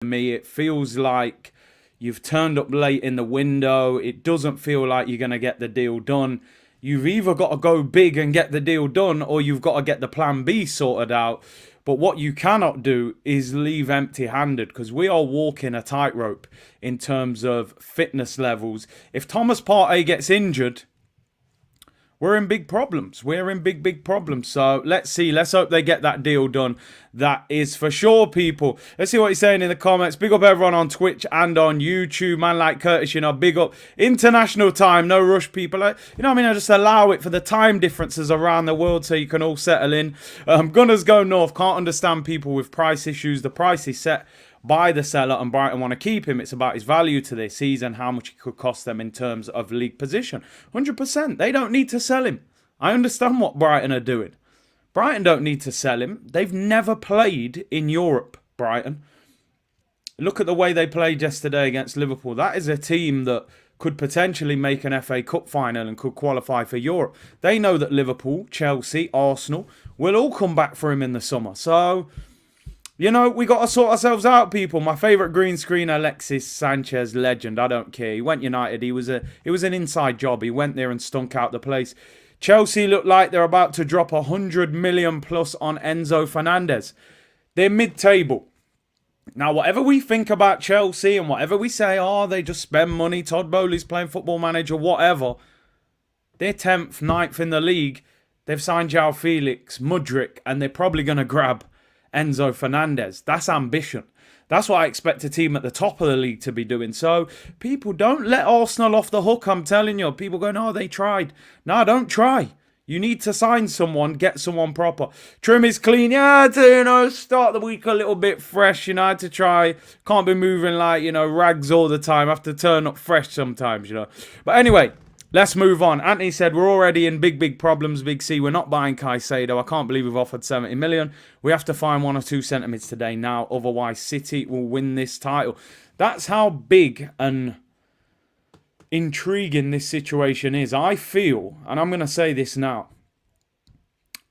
me. It feels like you've turned up late in the window. It doesn't feel like you're going to get the deal done. You've either got to go big and get the deal done, or you've got to get the plan B sorted out. But what you cannot do is leave empty-handed, because we are walking a tightrope in terms of fitness levels. If Thomas Partey gets injured, we're in big problems. We're in big problems. So let's see. Let's hope they get that deal done. That is for sure, people. Let's see what he's saying in the comments. Big up everyone on Twitch and on YouTube. Man like Curtis, you know, big up. International time. No rush, people. You know what I mean? I just allow it for the time differences around the world so you can all settle in. Gunners go north. Can't understand people with price issues. The price is set by the seller and Brighton want to keep him. It's about his value to this season, how much it could cost them in terms of league position. 100%. They don't need to sell him. I understand what Brighton are doing. Brighton don't need to sell him. They've never played in Europe, Brighton. Look at the way they played yesterday against Liverpool. That is a team that could potentially make an FA Cup final and could qualify for Europe. They know that Liverpool, Chelsea, Arsenal will all come back for him in the summer. So, you know, we got to sort ourselves out, people. My favourite green screen, Alexis Sanchez, legend. I don't care. He went United. It was an inside job. He went there and stunk out the place. Chelsea look like they're about to drop 100 million plus on Enzo Fernandez. They're mid-table. Now, whatever we think about Chelsea and whatever we say, oh, they just spend money, Todd Bowley's playing Football Manager, whatever. They're 10th, 9th in the league. They've signed João Felix, Mudryk, and they're probably going to grab Enzo Fernandez. That's ambition. That's what I expect a team at the top of the league to be doing. So, people, don't let Arsenal off the hook, I'm telling you. People go, no, they tried. No, don't try. You need to sign someone, get someone proper. Trim is clean. Yeah, start the week a little bit fresh. I had to try. Can't be moving like, rags all the time. I have to turn up fresh sometimes, But anyway, let's move on. Anthony said, we're already in big problems, Big C. We're not buying Caicedo. I can't believe we've offered 70 million. We have to find 1 or 2 centimetres today now. Otherwise, City will win this title. That's how big and intriguing this situation is. I feel, and I'm going to say this now,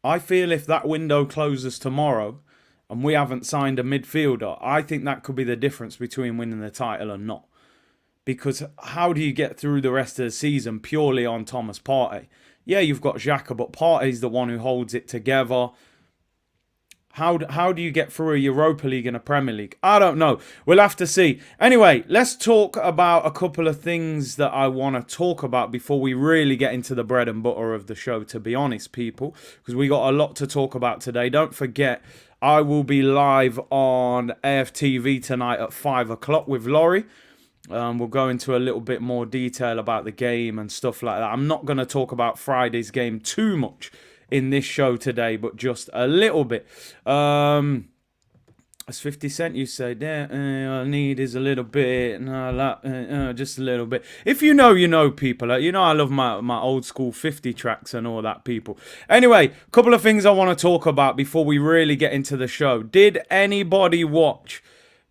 I feel if that window closes tomorrow and we haven't signed a midfielder, I think that could be the difference between winning the title and not. Because how do you get through the rest of the season purely on Thomas Partey? Yeah, you've got Xhaka, but Partey's the one who holds it together. How do you get through a Europa League and a Premier League? I don't know. We'll have to see. Anyway, let's talk about a couple of things that I want to talk about before we really get into the bread and butter of the show, to be honest, people. Because we got a lot to talk about today. Don't forget, I will be live on AFTV tonight at 5 o'clock with Laurie. We'll go into a little bit more detail about the game and stuff like that. I'm not going to talk about Friday's game too much in this show today, but just a little bit. As 50 Cent you say, I need is a little bit, just a little bit. If you know, people. I love my old school 50 tracks and all that, people. Anyway, a couple of things I want to talk about before we really get into the show. Did anybody watch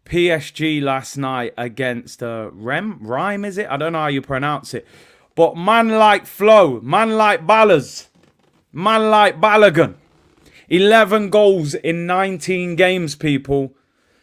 PSG last night against Rhyme, is it? I don't know how you pronounce it. But man like Flo, man like Ballers, man like Balogun. 11 goals in 19 games, people.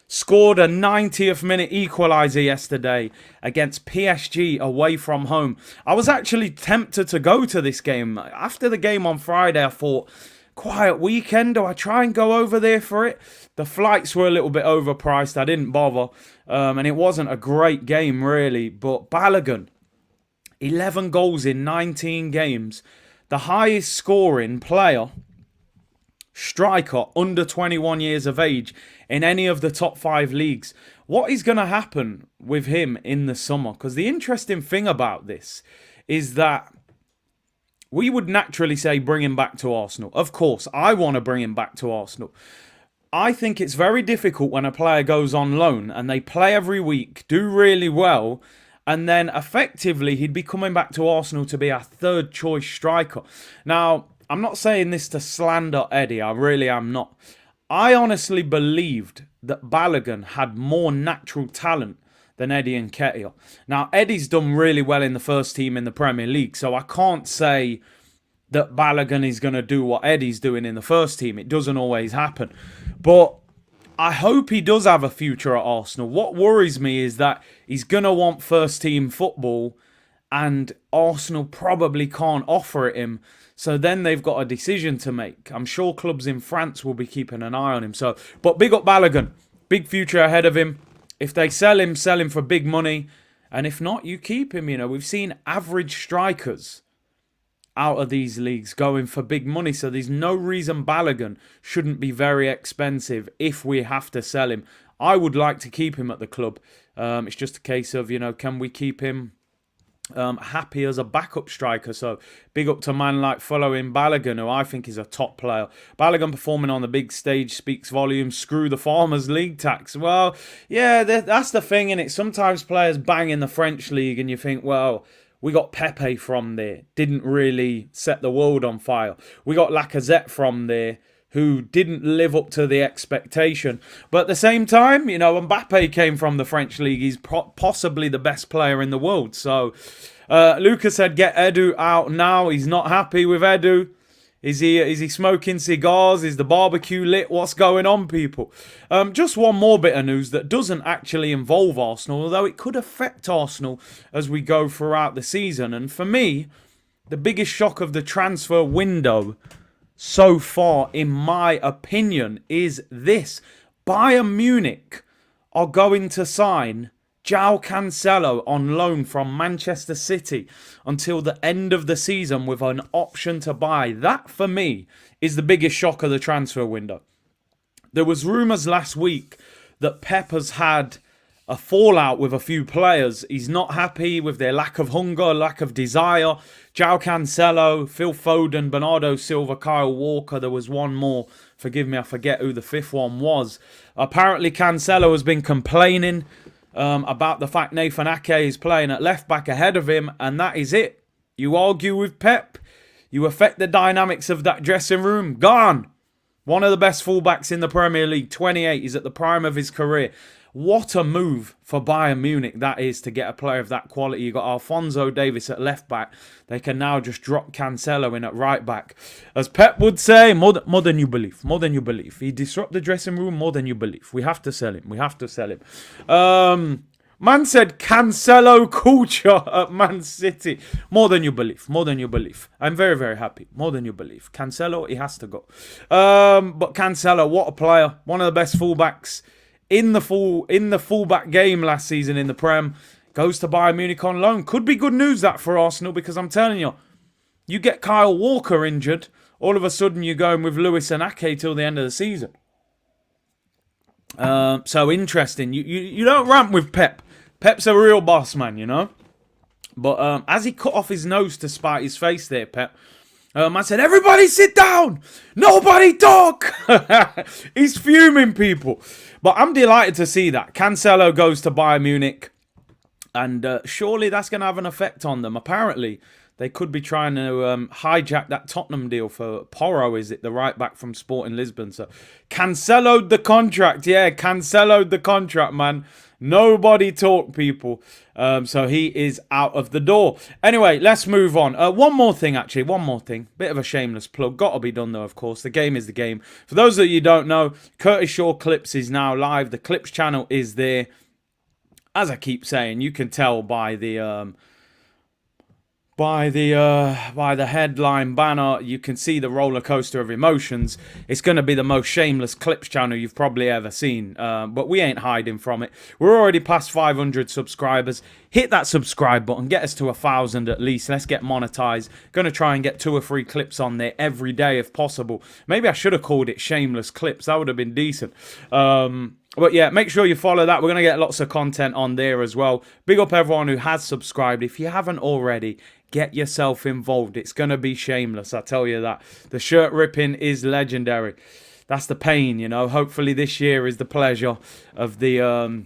Scored a 90th minute equaliser yesterday against PSG away from home. I was actually tempted to go to this game. After the game on Friday, I thought, quiet weekend, do I try and go over there for it? The flights were a little bit overpriced. I didn't bother. And it wasn't a great game, really. But Balogun, 11 goals in 19 games. The highest scoring player, striker, under 21 years of age in any of the top 5 leagues. What is going to happen with him in the summer? Because the interesting thing about this is that we would naturally say bring him back to Arsenal. Of course, I want to bring him back to Arsenal. I think it's very difficult when a player goes on loan and they play every week, do really well, and then effectively he'd be coming back to Arsenal to be our third choice striker. Now, I'm not saying this to slander Eddie. I really am not. I honestly believed that Balogun had more natural talent than Eddie Nketiah. Now, Eddie's done really well in the first team in the Premier League, so I can't say that Balogun is going to do what Eddie's doing in the first team. It doesn't always happen. But I hope he does have a future at Arsenal. What worries me is that he's going to want first team football and Arsenal probably can't offer it him. So then they've got a decision to make. I'm sure clubs in France will be keeping an eye on him. But big up Balogun. Big future ahead of him. If they sell him for big money. And if not, you keep him. You know, we've seen average strikers out of these leagues going for big money. So there's no reason Balogun shouldn't be very expensive if we have to sell him. I would like to keep him at the club. It's just a case of, you know, can we keep him happy as a backup striker? So big up to man like following Balogun, who I think is a top player. Balogun performing on the big stage speaks volumes. Screw the Farmers League tax. Well, yeah, that's the thing, innit? Sometimes players bang in the French league and you think, well, we got Pepe from there. Didn't really set the world on fire. We got Lacazette from there, who didn't live up to the expectation. But at the same time, you know, Mbappe came from the French league. He's possibly the best player in the world. So Lucas said, get Edu out now. He's not happy with Edu. Is he smoking cigars? Is the barbecue lit? What's going on, people? Just one more bit of news that doesn't actually involve Arsenal, although it could affect Arsenal as we go throughout the season. And for me, the biggest shock of the transfer window so far, in my opinion, is this. Bayern Munich are going to sign João Cancelo on loan from Manchester City until the end of the season with an option to buy. That, for me, is the biggest shock of the transfer window. There was rumours last week that Pep has had a fallout with a few players. He's not happy with their lack of hunger, lack of desire. João Cancelo, Phil Foden, Bernardo Silva, Kyle Walker. There was one more. Forgive me, I forget who the fifth one was. Apparently, Cancelo has been complaining about the fact Nathan Ake is playing at left back ahead of him, and that is it. You argue with Pep, you affect the dynamics of that dressing room. Gone. One of the best fullbacks in the Premier League, 28. He's at the prime of his career. What a move for Bayern Munich that is to get a player of that quality. You got Alphonso Davies at left back. They can now just drop Cancelo in at right back. As Pep would say, more than you believe. More than you believe. He disrupted the dressing room more than you believe. We have to sell him. We have to sell him. Man said Cancelo culture at Man City. More than you believe. More than you believe. I'm very, very happy. More than you believe. Cancelo, he has to go. But Cancelo, what a player. One of the best fullbacks in the fullback game last season in the Prem. Goes to Bayern Munich on loan. Could be good news that for Arsenal, because I'm telling you, you get Kyle Walker injured, all of a sudden you're going with Lewis and Ake till the end of the season. So interesting. You don't ramp with Pep. Pep's a real boss man, you know. But as he cut off his nose to spite his face there, Pep, I said, everybody sit down. Nobody talk. He's fuming, people. But I'm delighted to see that. Cancelo goes to Bayern Munich. And surely that's going to have an effect on them. Apparently, they could be trying to hijack that Tottenham deal for Porro, is it? The right back from Sporting Lisbon. So, Cancelo'd the contract. Yeah, Cancelo'd the contract, man. Nobody talk, people. So he is out of the door. Anyway, let's move on. One more thing, actually. One more thing. Bit of a shameless plug. Got to be done, though, of course. The game is the game. For those that you don't know, Curtis Shaw Clips is now live. The Clips channel is there. As I keep saying, you can tell by the headline banner, you can see the roller coaster of emotions. It's going to be the most shameless Clips channel you've probably ever seen. But we ain't hiding from it. We're already past 500 subscribers. Hit that subscribe button. Get us to 1,000 at least. Let's get monetized. Going to try and get 2 or 3 clips on there every day if possible. Maybe I should have called it Shameless Clips. That would have been decent. But yeah, make sure you follow that. We're going to get lots of content on there as well. Big up everyone who has subscribed. If you haven't already, get yourself involved. It's going to be shameless, I tell you that. The shirt ripping is legendary. That's the pain, you know. Hopefully this year is the pleasure of the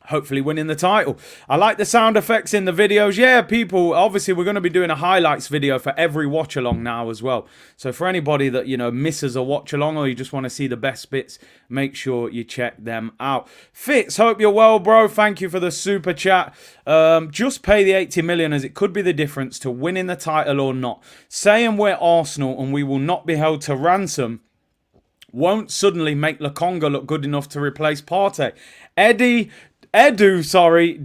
hopefully winning the title. I like the sound effects in the videos. Yeah, people, obviously we're going to be doing a highlights video for every watch along now as well. So for anybody that, you know, misses a watch along or you just want to see the best bits, make sure you check them out. Fitz, hope you're well, bro. Thank you for the super chat. Just pay the 80 million as it could be the difference to winning the title or not. Saying we're Arsenal and we will not be held to ransom won't suddenly make Lokonga look good enough to replace Partey.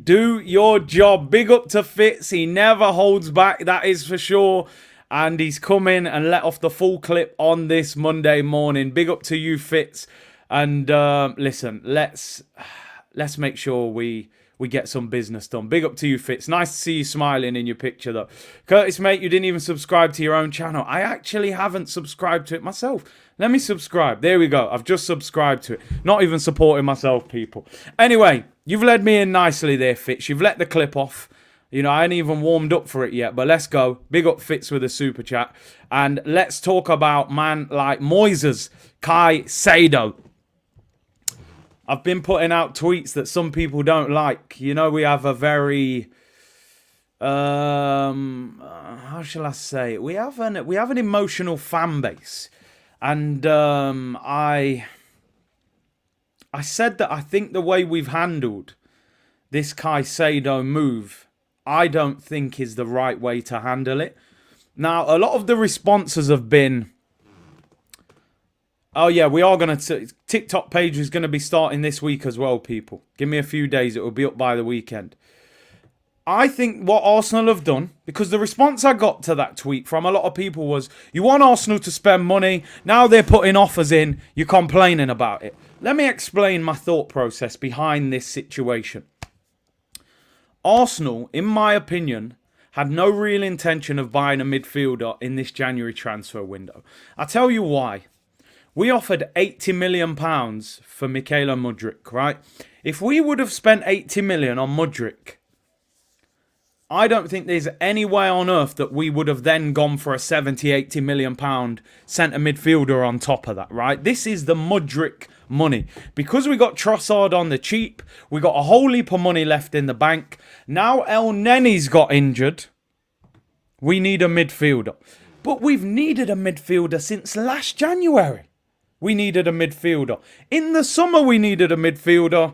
Do your job. Big up to Fitz. He never holds back, that is for sure. And he's come in and let off the full clip on this Monday morning. Big up to you, Fitz. And listen, let's make sure we get some business done. Big up to you, Fitz. Nice to see you smiling in your picture, though. Curtis, mate, you didn't even subscribe to your own channel. I actually haven't subscribed to it myself. Let me subscribe. There we go. I've just subscribed to it. Not even supporting myself, people. Anyway, you've led me in nicely there, Fitz. You've let the clip off. You know, I ain't even warmed up for it yet, but let's go. Big up Fitz with a super chat. And let's talk about man like Moises Caicedo. I've been putting out tweets that some people don't like. You know, we have a very... how shall I say it? We have an emotional fan base. And I said that I think the way we've handled this Caicedo move, I don't think is the right way to handle it. Now, a lot of the responses have been, oh yeah, we are going to... TikTok page is going to be starting this week as well, people. Give me a few days, it will be up by the weekend. I think what Arsenal have done, because the response I got to that tweet from a lot of people was, you want Arsenal to spend money, now they're putting offers in, you're complaining about it. Let me explain my thought process behind this situation. Arsenal, in my opinion, had no real intention of buying a midfielder in this January transfer window. I'll tell you why. We offered £80 million for Mykhailo Mudryk, right? If we would have spent £80 million on Mudryk, I don't think there's any way on earth that we would have then gone for a £70-80 million centre midfielder on top of that, right? This is the Mudryk money. Because we got Trossard on the cheap, we got a whole heap of money left in the bank. Now El Nenny's got injured. We need a midfielder. But we've needed a midfielder since last January. We needed a midfielder. In the summer, we needed a midfielder.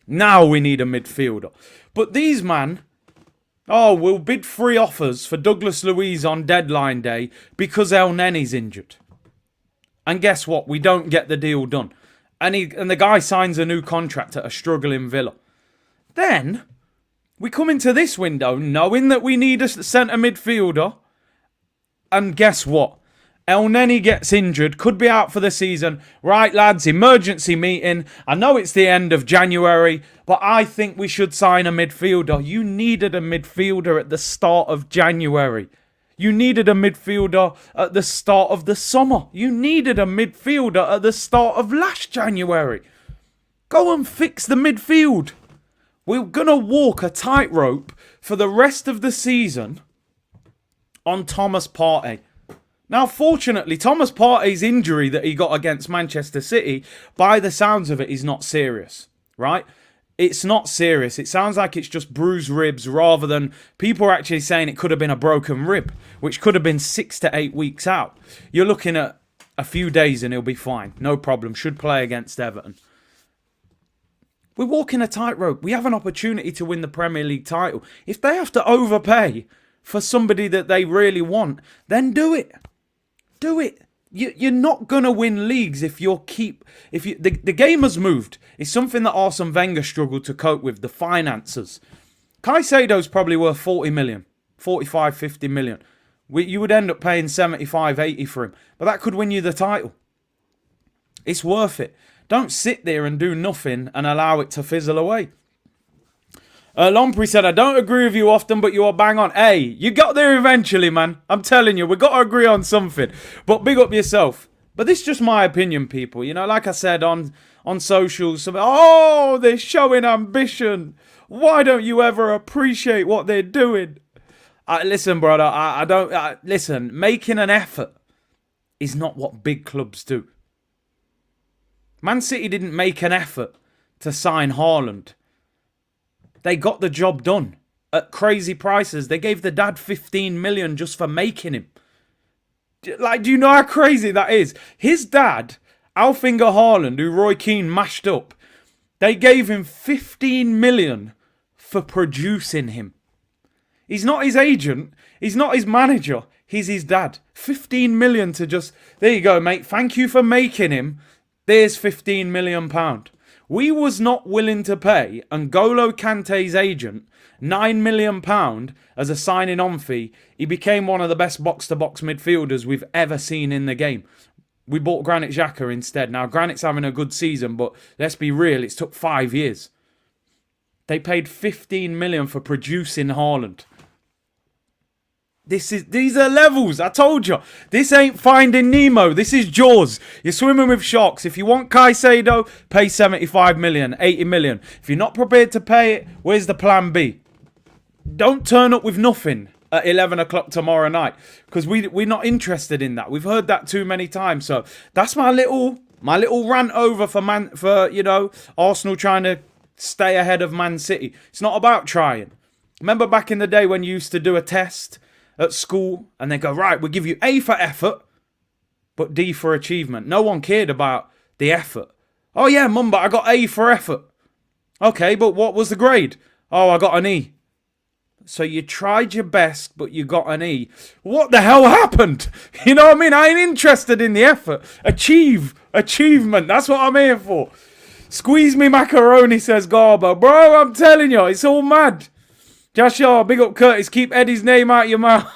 Now we need a midfielder. But these man... oh, we'll bid 3 offers for Douglas Luiz on deadline day because El Nenny's injured. And guess what? We don't get the deal done. And the guy signs a new contract at a struggling Villa. Then, we come into this window knowing that we need a centre midfielder. And guess what? El Nenny gets injured, could be out for the season. Right, lads, emergency meeting. I know it's the end of January, but I think we should sign a midfielder. You needed a midfielder at the start of January. You needed a midfielder at the start of the summer. You needed a midfielder at the start of last January. Go and fix the midfield. We're going to walk a tightrope for the rest of the season on Thomas Partey. Now, fortunately, Thomas Partey's injury that he got against Manchester City, by the sounds of it, is not serious, right? It's not serious. It sounds like it's just bruised ribs rather than... people are actually saying it could have been a broken rib, which could have been 6 to 8 weeks out. You're looking at a few days and he'll be fine. No problem. Should play against Everton. We're walking a tightrope. We have an opportunity to win the Premier League title. If they have to overpay for somebody that they really want, then do it. Do it. You're not going to win leagues if you... The game has moved. It's something that Arsene Wenger struggled to cope with, the finances. Caicedo's probably worth 40 million, 45, 50 million. You would end up paying 75, 80 for him. But that could win you the title. It's worth it. Don't sit there and do nothing and allow it to fizzle away. Lompri said, I don't agree with you often, but you are bang on. Hey, you got there eventually, man. I'm telling you, we got to agree on something. But big up yourself. But this is just my opinion, people. You know, like I said on socials, oh, they're showing ambition. Why don't you ever appreciate what they're doing? Listen, brother, listen, making an effort is not what big clubs do. Man City didn't make an effort to sign Haaland. They got the job done at crazy prices. They gave the dad 15 million just for making him. Like, do you know how crazy that is? His dad, Alf-Inge Haaland, who Roy Keane mashed up, they gave him 15 million for producing him. He's not his agent. He's not his manager. He's his dad. 15 million to just... There you go, mate. Thank you for making him. There's 15 million pound. We was not willing to pay N'Golo Kante's agent £9 million as a signing on fee. He became one of the best box-to-box midfielders we've ever seen in the game. We bought Granit Xhaka instead. Now, Granit's having a good season, but let's be real, it's took 5 years. They paid 15 million for producing Haaland. These are levels, I told you. This ain't Finding Nemo, this is Jaws. You're swimming with sharks. If you want Caicedo, pay 75 million, 80 million. If you're not prepared to pay it, where's the plan B? Don't turn up with nothing at 11 o'clock tomorrow night, because we're not interested in that. We've heard that too many times. So that's my little rant over for Arsenal trying to stay ahead of Man City. It's not about trying. Remember back in the day when you used to do a test at school and they go, right, we'll give you A for effort, but D for achievement. No one cared about the effort. Oh yeah, Mum, but I got A for effort. Okay, but what was the grade? Oh, I got an E. So you tried your best, but you got an E. What the hell happened? You know what I mean? I ain't interested in the effort. Achievement. That's what I'm here for. Squeeze me macaroni, says Garbo. Bro, I'm telling you, it's all mad. Joshua, big up Curtis. Keep Eddie's name out your mouth.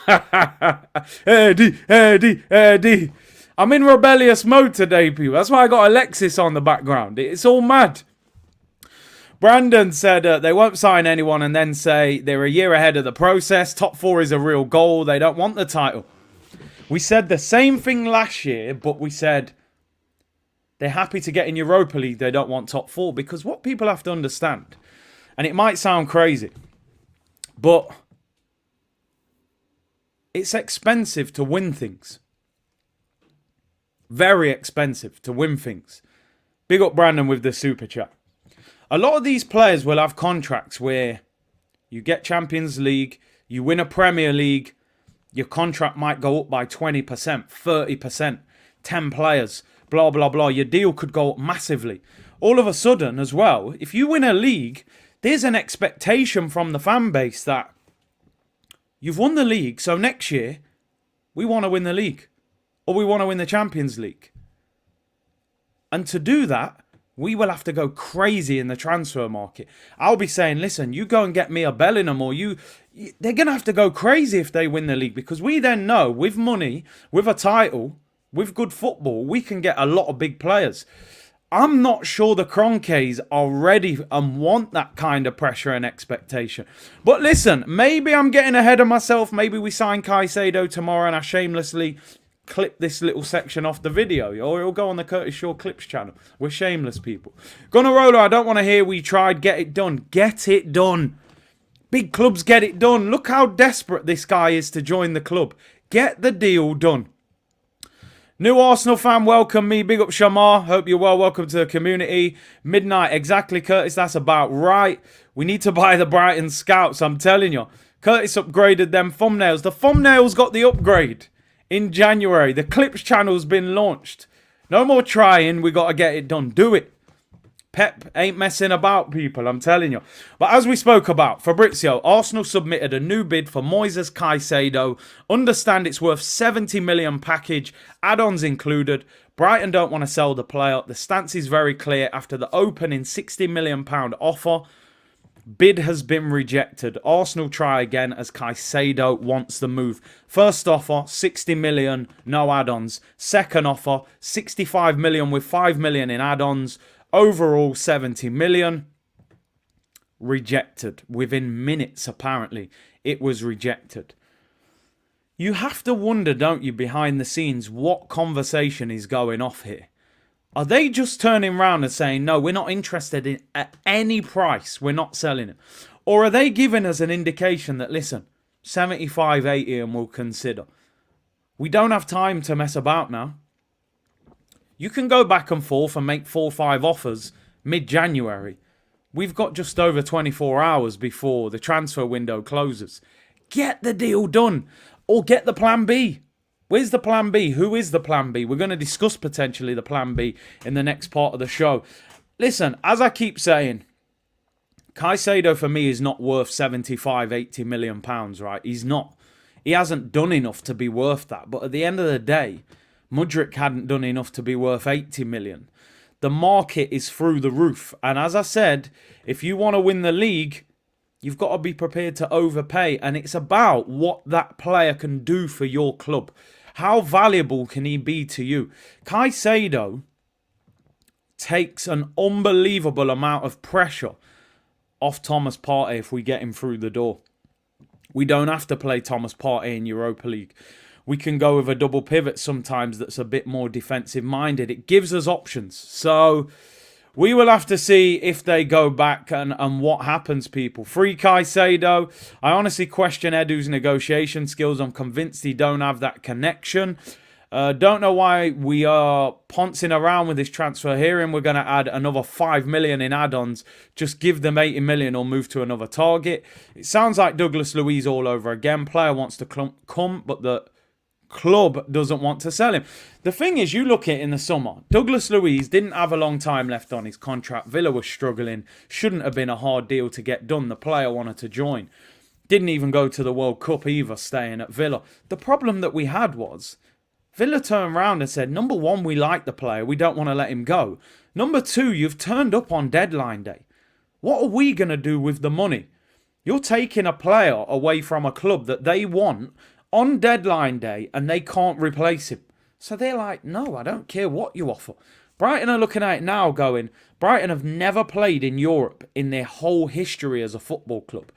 Eddie. I'm in rebellious mode today, people. That's why I got Alexis on the background. It's all mad. Brandon said they won't sign anyone and then say they're a year ahead of the process. Top 4 is a real goal. They don't want the title. We said the same thing last year, but we said they're happy to get in Europa League. They don't want top 4, because what people have to understand, and it might sound crazy, but it's expensive to win things. Very expensive to win things. Big up Brandon with the super chat. A lot of these players will have contracts where you get Champions League, you win a Premier League, your contract might go up by 20%, 30%, 10 players, blah, blah, blah. Your deal could go up massively. All of a sudden as well, if you win a league, there's an expectation from the fan base that you've won the league, so next year we want to win the league or we want to win the Champions League. And to do that, we will have to go crazy in the transfer market. I'll be saying, listen, you go and get me a Bellingham, or they're going to have to go crazy if they win the league, because we then know with money, with a title, with good football, we can get a lot of big players. I'm not sure the Kroenkes are ready and want that kind of pressure and expectation. But listen, maybe I'm getting ahead of myself. Maybe we sign Caicedo tomorrow and I shamelessly clip this little section off the video, or it'll go on the Curtis Shaw Clips channel. We're shameless people. Gunnarola, I don't want to hear we tried. Get it done. Get it done. Big clubs get it done. Look how desperate this guy is to join the club. Get the deal done. New Arsenal fan, welcome me. Big up Shamar. Hope you're well. Welcome to the community. Midnight, exactly, Curtis. That's about right. We need to buy the Brighton Scouts, I'm telling you. Curtis upgraded them thumbnails. The thumbnails got the upgrade in January. The Clips channel's been launched. No more trying. We got to get it done. Do it. Pep ain't messing about, people, I'm telling you. But as we spoke about, Fabrizio, Arsenal submitted a new bid for Moises Caicedo. Understand it's worth 70 million package, add-ons included. Brighton don't want to sell the player. The stance is very clear. After the opening £60 million offer, bid has been rejected. Arsenal try again as Caicedo wants the move. First offer, 60 million, no add-ons. Second offer, 65 million with 5 million in add-ons. Overall, 70 million. Rejected. Within minutes, apparently, it was rejected. You have to wonder, don't you, behind the scenes, what conversation is going off here? Are they just turning around and saying, no, we're not interested in at any price, we're not selling it? Or are they giving us an indication that, listen, 75, 80 and we'll consider? We don't have time to mess about now. You can go back and forth and make 4 or 5 offers mid-January. We've got just over 24 hours before the transfer window closes. Get the deal done, or get the plan B. Where's the plan B? Who is the plan B? We're going to discuss potentially the plan B in the next part of the show. Listen, as I keep saying, Caicedo for me is not worth 75, 80 million pounds, right? He's not. He hasn't done enough to be worth that. But at the end of the day, Mudryk hadn't done enough to be worth 80 million. The market is through the roof. And as I said, if you want to win the league, you've got to be prepared to overpay. And it's about what that player can do for your club. How valuable can he be to you? Caicedo takes an unbelievable amount of pressure off Thomas Partey if we get him through the door. We don't have to play Thomas Partey in Europa League. We can go with a double pivot sometimes that's a bit more defensive minded. It gives us options. So we will have to see if they go back and what happens, people. Free Caicedo. I honestly question Edu's negotiation skills. I'm convinced he don't have that connection. Don't know why we are poncing around with this transfer here, and we're going to add another 5 million in add-ons. Just give them 80 million or move to another target. It sounds like Douglas Luiz all over again. Player wants to come, but the club doesn't want to sell him. The thing is, you look at it in the summer, Douglas Luiz didn't have a long time left on his contract. Villa was struggling. Shouldn't have been a hard deal to get done. The player wanted to join. Didn't even go to the World Cup either, staying at Villa. The problem that we had was Villa turned around and said, number one, we like the player. We don't want to let him go. Number two, you've turned up on deadline day. What are we going to do with the money? You're taking a player away from a club that they want on deadline day and they can't replace him. So they're like, no, I don't care what you offer. Brighton are looking at it now going, Brighton have never played in Europe in their whole history as a football club.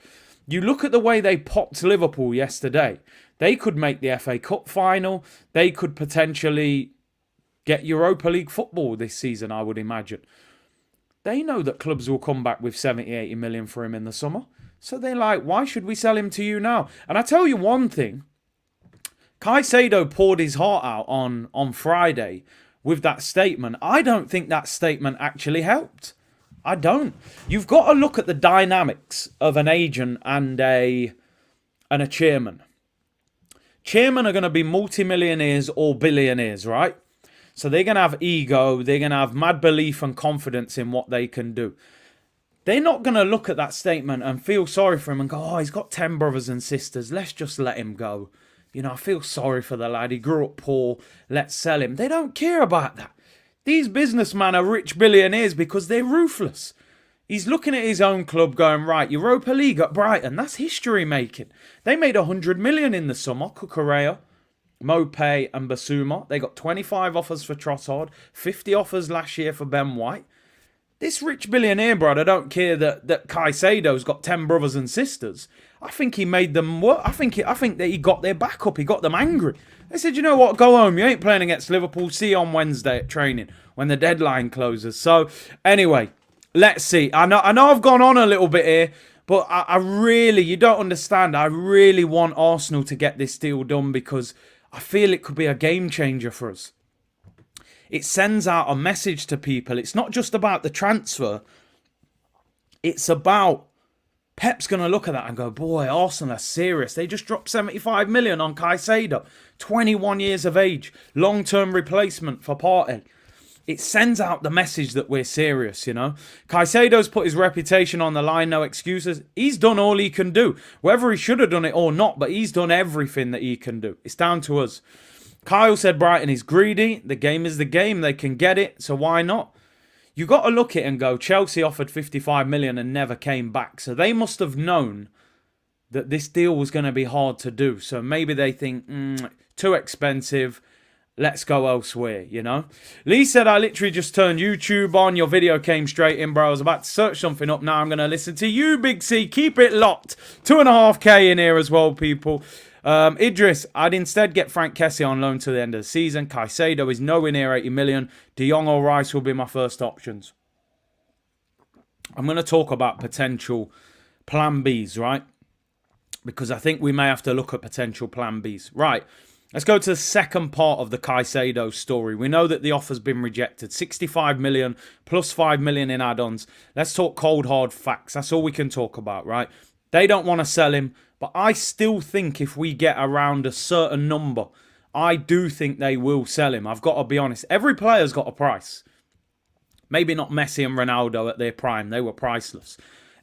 You look at the way they popped Liverpool yesterday. They could make the FA Cup final. They could potentially get Europa League football this season, I would imagine. They know that clubs will come back with 70, 80 million for him in the summer. So they're like, why should we sell him to you now? And I tell you one thing. Caicedo poured his heart out on Friday with that statement. I don't think that statement actually helped. I don't. You've got to look at the dynamics of an agent and a chairman. Chairmen are going to be multimillionaires or billionaires, right? So they're going to have ego. They're going to have mad belief and confidence in what they can do. They're not going to look at that statement and feel sorry for him and go, oh, he's got 10 brothers and sisters. Let's just let him go. You know, I feel sorry for the lad. He grew up poor. Let's sell him. They don't care about that. These businessmen are rich billionaires because they're ruthless. He's looking at his own club going, right, Europa League at Brighton. That's history making. They made 100 million in the summer. Cucurella, Mopé and Basuma. They got 25 offers for Trossard. 50 offers last year for Ben White. This rich billionaire, brother, don't care that Caicedo's got 10 brothers and sisters. I think he made them work. I think that he got their back up. He got them angry. They said, you know what, go home. You ain't playing against Liverpool. See you on Wednesday at training when the deadline closes. So, anyway, let's see. I know I've gone on a little bit here, but I really, you don't understand. I really want Arsenal to get this deal done because I feel it could be a game changer for us. It sends out a message to people. It's not just about the transfer. It's about Pep's going to look at that and go, boy, Arsenal are serious. They just dropped 75 million on Caicedo. 21 years of age. Long-term replacement for Partey. It sends out the message that we're serious, you know. Caicedo's put his reputation on the line, no excuses. He's done all he can do. Whether he should have done it or not, but he's done everything that he can do. It's down to us. Kyle said Brighton is greedy. The game is the game. They can get it, so why not? You got to look at it and go, Chelsea offered 55 million and never came back. So they must have known that this deal was going to be hard to do. So maybe they think, too expensive. Let's go elsewhere, you know. Lee said, I literally just turned YouTube on. Your video came straight in, bro. I was about to search something up. Now I'm going to listen to you, Big C. Keep it locked. 2.5k in here as well, people. Idris, I'd instead get Frank Kessie on loan to the end of the season. Caicedo is nowhere near 80 million. De Jong or Rice will be my first options. I'm going to talk about potential plan Bs, right? Because I think we may have to look at potential plan Bs. Right, let's go to the second part of the Caicedo story. We know that the offer's been rejected. 65 million plus 5 million in add-ons. Let's talk cold, hard facts. That's all we can talk about, right? They don't want to sell him. But I still think if we get around a certain number, I do think they will sell him. I've got to be honest. Every player's got a price. Maybe not Messi and Ronaldo at their prime. They were priceless.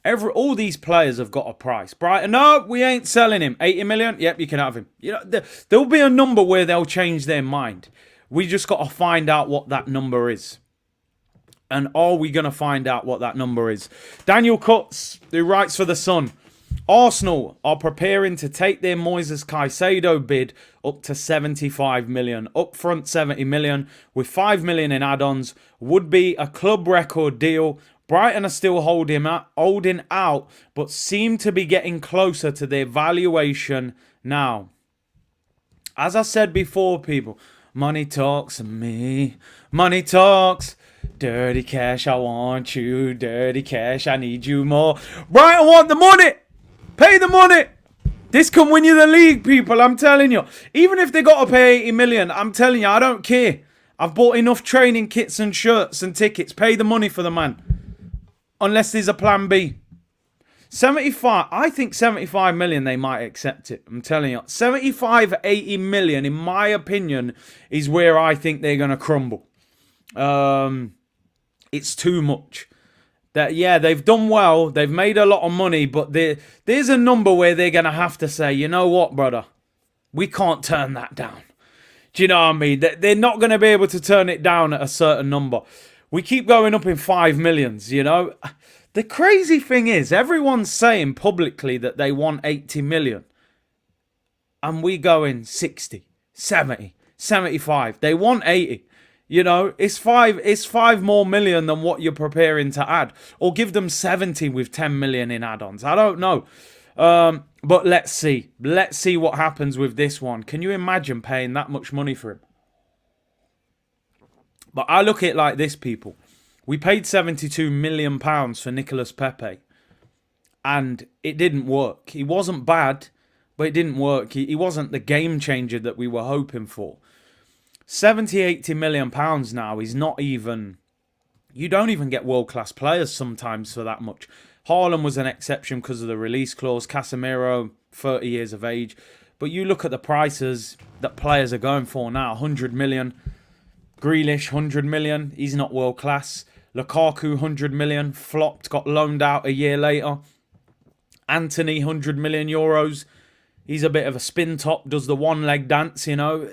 All these players have got a price. Brighton, no, we ain't selling him. 80 million? Yep, you can have him. You know, there'll be a number where they'll change their mind. We just got to find out what that number is. And are we going to find out what that number is? Daniel Cutts, who writes for The Sun. Arsenal are preparing to take their Moises Caicedo bid up to 75 million. Upfront 70 million with 5 million in add-ons. Would be a club record deal. Brighton are still holding out, but seem to be getting closer to their valuation now. As I said before, people, money talks to me. Money talks. Dirty cash, I want you. Dirty cash, I need you more. Brighton want the money. Pay the money. This can win you the league, people. I'm telling you. Even if they got to pay 80 million, I'm telling you, I don't care. I've bought enough training kits and shirts and tickets. Pay the money for the man. Unless there's a plan B. 75, I think 75 million, they might accept it. I'm telling you. 75, 80 million, in my opinion, is where I think they're going to crumble. It's too much. Yeah, they've done well. They've made a lot of money. But there's a number where they're going to have to say, you know what, brother? We can't turn that down. Do you know what I mean? They're not going to be able to turn it down at a certain number. We keep going up in 5 millions, you know. The crazy thing is, everyone's saying publicly that they want 80 million. And we go in 60, 70, 75. They want 80. You know, it's five more million than what you're preparing to add. Or give them 70 with 10 million in add-ons. I don't know. But let's see. Let's see what happens with this one. Can you imagine paying that much money for him? But I look at it like this, people. We paid £72 million for Nicolas Pepe. And it didn't work. He wasn't bad, but it didn't work. He wasn't the game changer that we were hoping for. 70, 80 million pounds now is not even... You don't even get world-class players sometimes for that much. Haaland was an exception because of the release clause. Casemiro, 30 years of age. But you look at the prices that players are going for now. 100 million. Grealish, 100 million. He's not world-class. Lukaku, 100 million. Flopped, got loaned out a year later. Anthony, 100 million euros. He's a bit of a spin top. Does the one-leg dance, you know.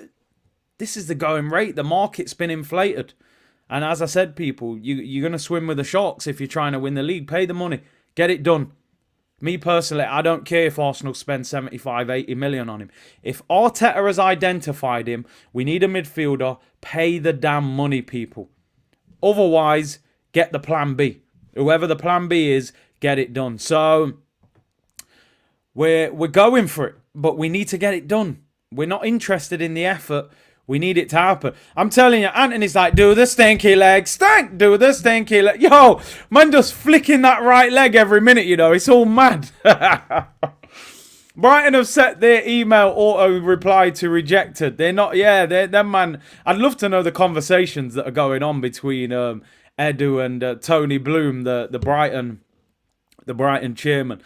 This is the going rate. The market's been inflated. And as I said, people, you're going to swim with the sharks if you're trying to win the league. Pay the money. Get it done. Me personally, I don't care if Arsenal spend 75, 80 million on him. If Arteta has identified him, we need a midfielder. Pay the damn money, people. Otherwise, get the plan B. Whoever the plan B is, get it done. So, we're going for it. But we need to get it done. We're not interested in the effort. We need it to happen. I'm telling you, Anthony's like, do the stinky leg. Do the stinky leg. Yo, man just flicking that right leg every minute, you know. It's all mad. Brighton have set their email auto-reply to rejected. They're not, they're man. I'd love to know the conversations that are going on between Edu and Tony Bloom, the Brighton chairman.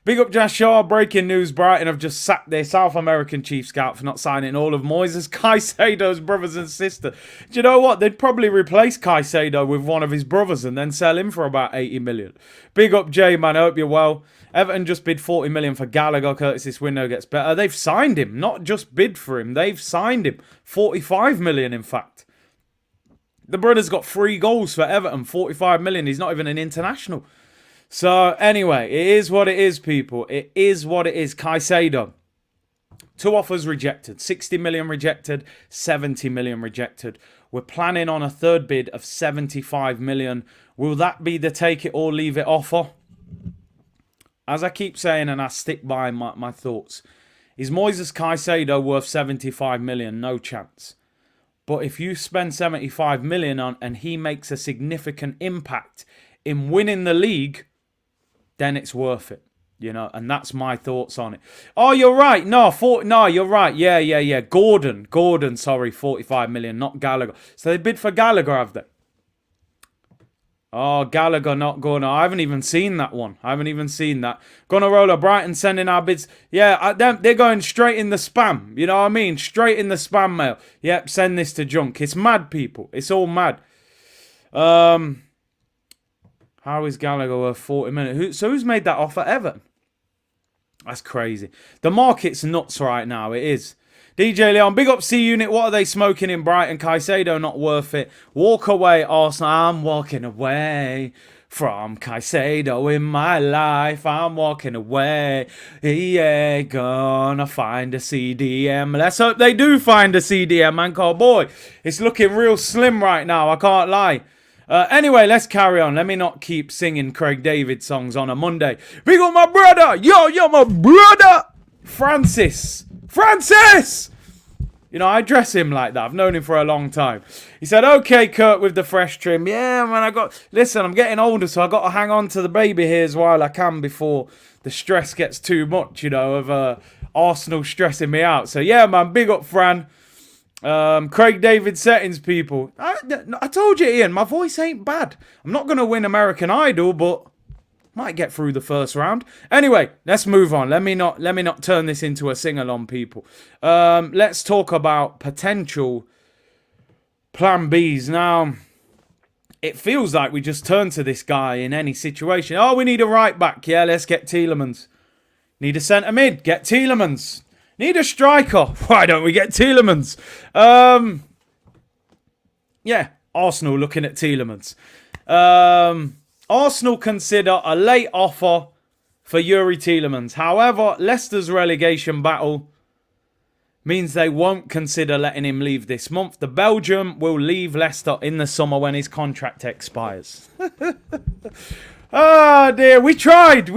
Big up Josh Shaw. Breaking news. Brighton have just sacked their South American chief scout for not signing all of Moises Caicedo's brothers and sisters. Do you know what? They'd probably replace Caicedo with one of his brothers and then sell him for about 80 million. Big up Jay, man. I hope you're well. Everton just bid 40 million for Gallagher. Curtis, this window gets better. They've signed him. Not just bid for him. They've signed him. 45 million, in fact. The brother's got 3 goals for Everton. 45 million. He's not even an international. So, anyway, it is what it is, people. It is what it is. Caicedo. 2 offers rejected. 60 million rejected. 70 million rejected. We're planning on a third bid of 75 million. Will that be the take it or leave it offer? As I keep saying, and I stick by my thoughts, is Moises Caicedo worth 75 million? No chance. But if you spend 75 million on and he makes a significant impact in winning the league, then it's worth it, you know, and that's my thoughts on it. Oh, you're right. No, you're right. Yeah. Gordon, sorry, 45 million, not Gallagher. So they bid for Gallagher, have they? Oh, Gallagher not going. I haven't even seen that one. Gonna roller Brighton sending our bids. Yeah, they're going straight in the spam. You know what I mean? Straight in the spam mail. Yep, send this to junk. It's mad, people. It's all mad. How is Gallagher worth 40 million? So who's made that offer? Everton. That's crazy. The market's nuts right now. It is. DJ Leon, big up C Unit. What are they smoking in Brighton? Caicedo not worth it. Walk away, Arsenal. I'm walking away from Caicedo in my life. I'm walking away. Yeah, gonna find a CDM. Let's hope they do find a CDM, man. Oh boy, it's looking real slim right now. I can't lie. Anyway, let's carry on. Let me not keep singing Craig David songs on a Monday. Big up my brother. Yo, my brother. Francis. You know, I dress him like that. I've known him for a long time. He said, okay, Kurt, with the fresh trim. Yeah, man, listen, I'm getting older, so I got to hang on to the baby hairs while I can before the stress gets too much, you know, of Arsenal stressing me out. So, yeah, man, big up, Fran. Craig David settings, people. I told you, Ian, my voice ain't bad. I'm not going to win American Idol, but might get through the first round. Anyway, let's move on. Let me not turn this into a sing-along, people. Let's talk about potential plan Bs. Now, it feels like we just turn to this guy in any situation. Oh, we need a right back. Yeah, let's get Tielemans. Need a centre mid. Get Tielemans. Need a striker. Why don't we get Tielemans? Yeah, Arsenal looking at Tielemans. Arsenal consider a late offer for Yuri Tielemans. However, Leicester's relegation battle means they won't consider letting him leave this month. The Belgium will leave Leicester in the summer when his contract expires. Oh dear, we tried.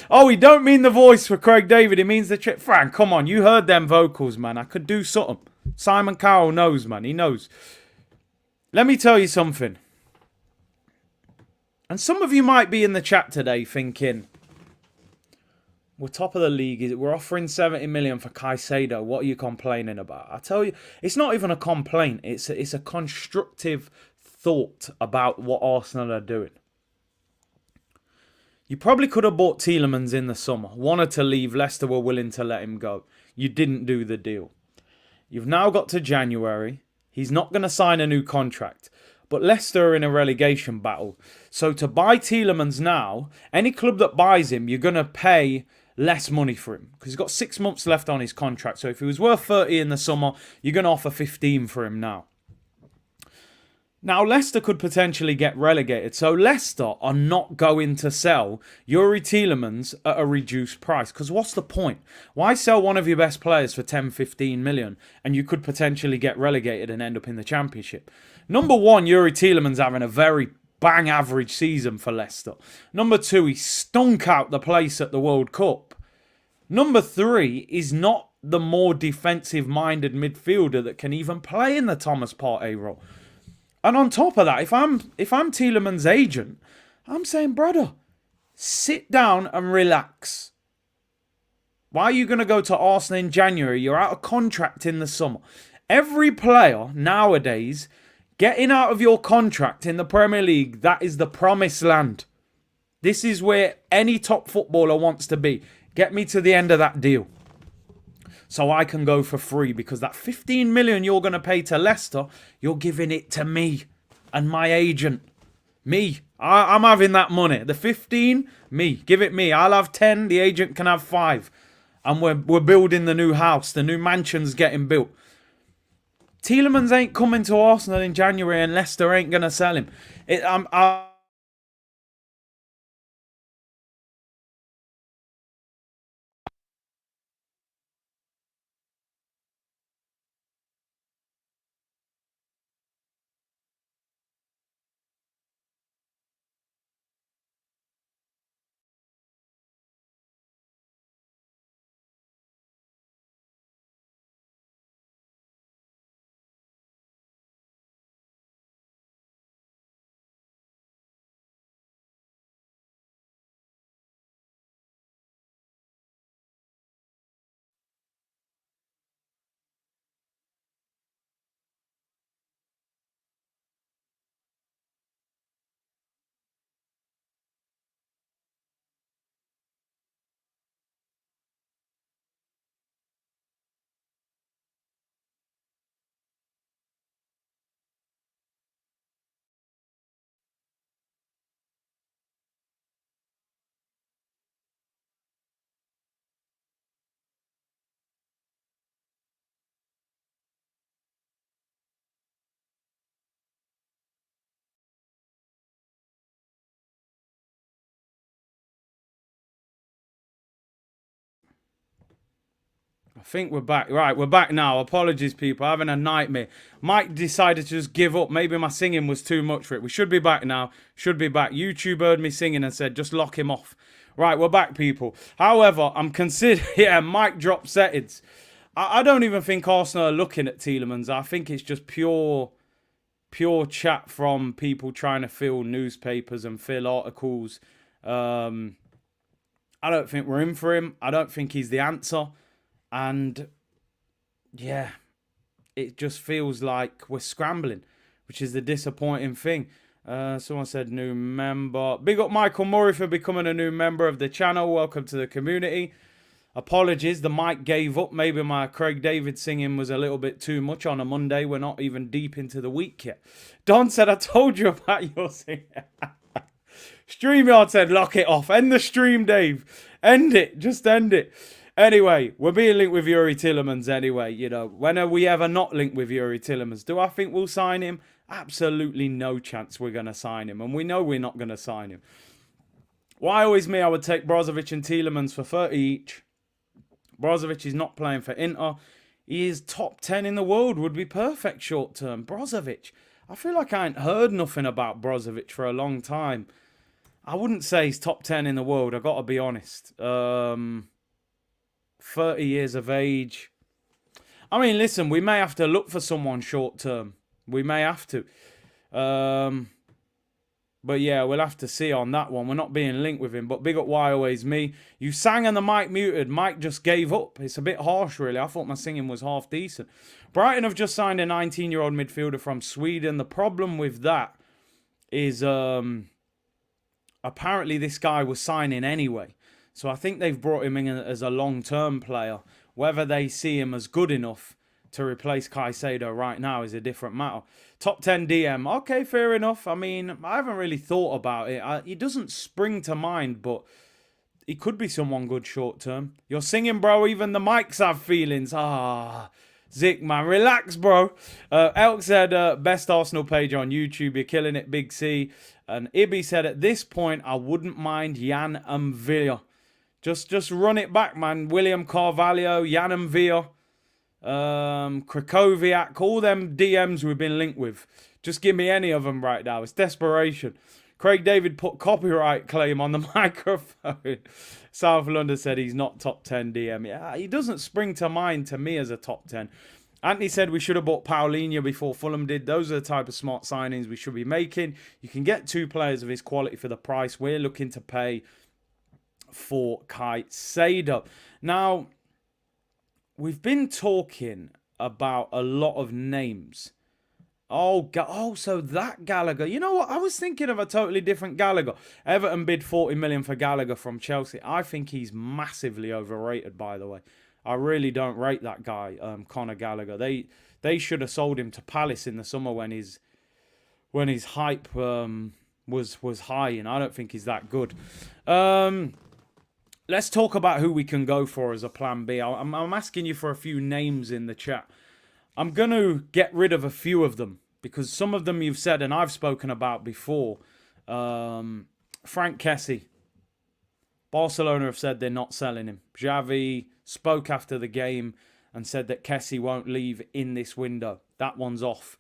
Oh, he don't mean the voice for Craig David, he means the trick. Frank, come on, you heard them vocals, man. I could do something. Simon Cowell knows, man, he knows. Let me tell you something. And some of you might be in the chat today thinking, we're top of the league, we're offering 70 million for Caicedo, what are you complaining about? I tell you, it's not even a complaint, it's a constructive thought about what Arsenal are doing. You probably could have bought Tielemans in the summer. Wanted to leave. Leicester were willing to let him go. You didn't do the deal. You've now got to January. He's not going to sign a new contract. But Leicester are in a relegation battle. So to buy Tielemans now, any club that buys him, you're going to pay less money for him. Because he's got 6 months left on his contract. So if he was worth 30 in the summer, you're going to offer 15 for him now. Now, Leicester could potentially get relegated, so Leicester are not going to sell Yuri Tielemans at a reduced price. Because what's the point? Why sell one of your best players for 10, 15 million and you could potentially get relegated and end up in the Championship? Number one, Yuri Tielemans having a very bang average season for Leicester. Number two, he stunk out the place at the World Cup. Number three, he's not the more defensive-minded midfielder that can even play in the Thomas Partey role. And on top of that, if I'm Tielemans' agent, I'm saying, brother, sit down and relax. Why are you going to go to Arsenal in January? You're out of contract in the summer. Every player nowadays, getting out of your contract in the Premier League, that is the promised land. This is where any top footballer wants to be. Get me to the end of that deal. So I can go for free, because that 15 million you're going to pay to Leicester, you're giving it to me and my agent. Me. I'm having that money. The 15, me. Give it me. I'll have 10. The agent can have 5. And we're building the new house. The new mansion's getting built. Tielemans ain't coming to Arsenal in January and Leicester ain't going to sell him. I think we're back. Right, we're back now. Apologies, people. I'm having a nightmare. Mike decided to just give up. Maybe my singing was too much for it. We should be back now. Should be back. YouTube heard me singing and said, just lock him off. Right, we're back, people. However, I'm considering... Yeah, Mike dropped settings. I don't even think Arsenal are looking at Tielemans. I think it's just pure chat from people trying to fill newspapers and fill articles. I don't think we're in for him. I don't think he's the answer. And, yeah, it just feels like we're scrambling, which is the disappointing thing. Someone said new member. Big up Michael Murray for becoming a new member of the channel. Welcome to the community. Apologies, the mic gave up. Maybe my Craig David singing was a little bit too much on a Monday. We're not even deep into the week yet. Don said, I told you about your singing. StreamYard said, lock it off. End the stream, Dave. End it. Just end it. Anyway, we're being linked with Youri Tielemans anyway. You know, when are we ever not linked with Youri Tielemans? Do I think we'll sign him? Absolutely no chance we're going to sign him. And we know we're not going to sign him. Why always me? I would take Brozovic and Tielemans for 30 each. Brozovic is not playing for Inter. He is top 10 in the world. Would be perfect short term. Brozovic. I feel like I ain't heard nothing about Brozovic for a long time. I wouldn't say he's top 10 in the world. I've got to be honest. 30 years of age. I mean, listen, we may have to look for someone short term. We may have to. But yeah, we'll have to see on that one. We're not being linked with him. But big up Why Always Me. You sang and the mic muted. Mike just gave up. It's a bit harsh, really. I thought my singing was half decent. Brighton have just signed a 19-year-old midfielder from Sweden. The problem with that is apparently this guy was signing anyway. So I think they've brought him in as a long-term player. Whether they see him as good enough to replace Caicedo right now is a different matter. Top 10 DM. Okay, fair enough. I mean, I haven't really thought about it. It doesn't spring to mind, but he could be someone good short-term. You're singing, bro. Even the mics have feelings. Zick, man. Relax, bro. Elk said, best Arsenal page on YouTube. You're killing it, Big C. And Ibby said, at this point, I wouldn't mind Jan and Villa. Just run it back, man. William Carvalho, Jan and Villa, Krakowiak, all them DMs we've been linked with. Just give me any of them right now. It's desperation. Craig David put copyright claim on the microphone. South London said he's not top 10 DM. Yeah, he doesn't spring to mind to me as a top 10. Anthony said we should have bought Paulinho before Fulham did. Those are the type of smart signings we should be making. You can get two players of his quality for the price we're looking to pay for Caicedo. Now, we've been talking about a lot of names. So that Gallagher. You know what? I was thinking of a totally different Gallagher. Everton bid 40 million for Gallagher from Chelsea. I think he's massively overrated, by the way. I really don't rate that guy, Conor Gallagher. They should have sold him to Palace in the summer when his hype was high, and I don't think he's that good. Let's talk about who we can go for as a plan B. I'm asking you for a few names in the chat. I'm going to get rid of a few of them because some of them you've said and I've spoken about before. Frank Kessie. Barcelona have said they're not selling him. Xavi spoke after the game and said that Kessie won't leave in this window. That one's off.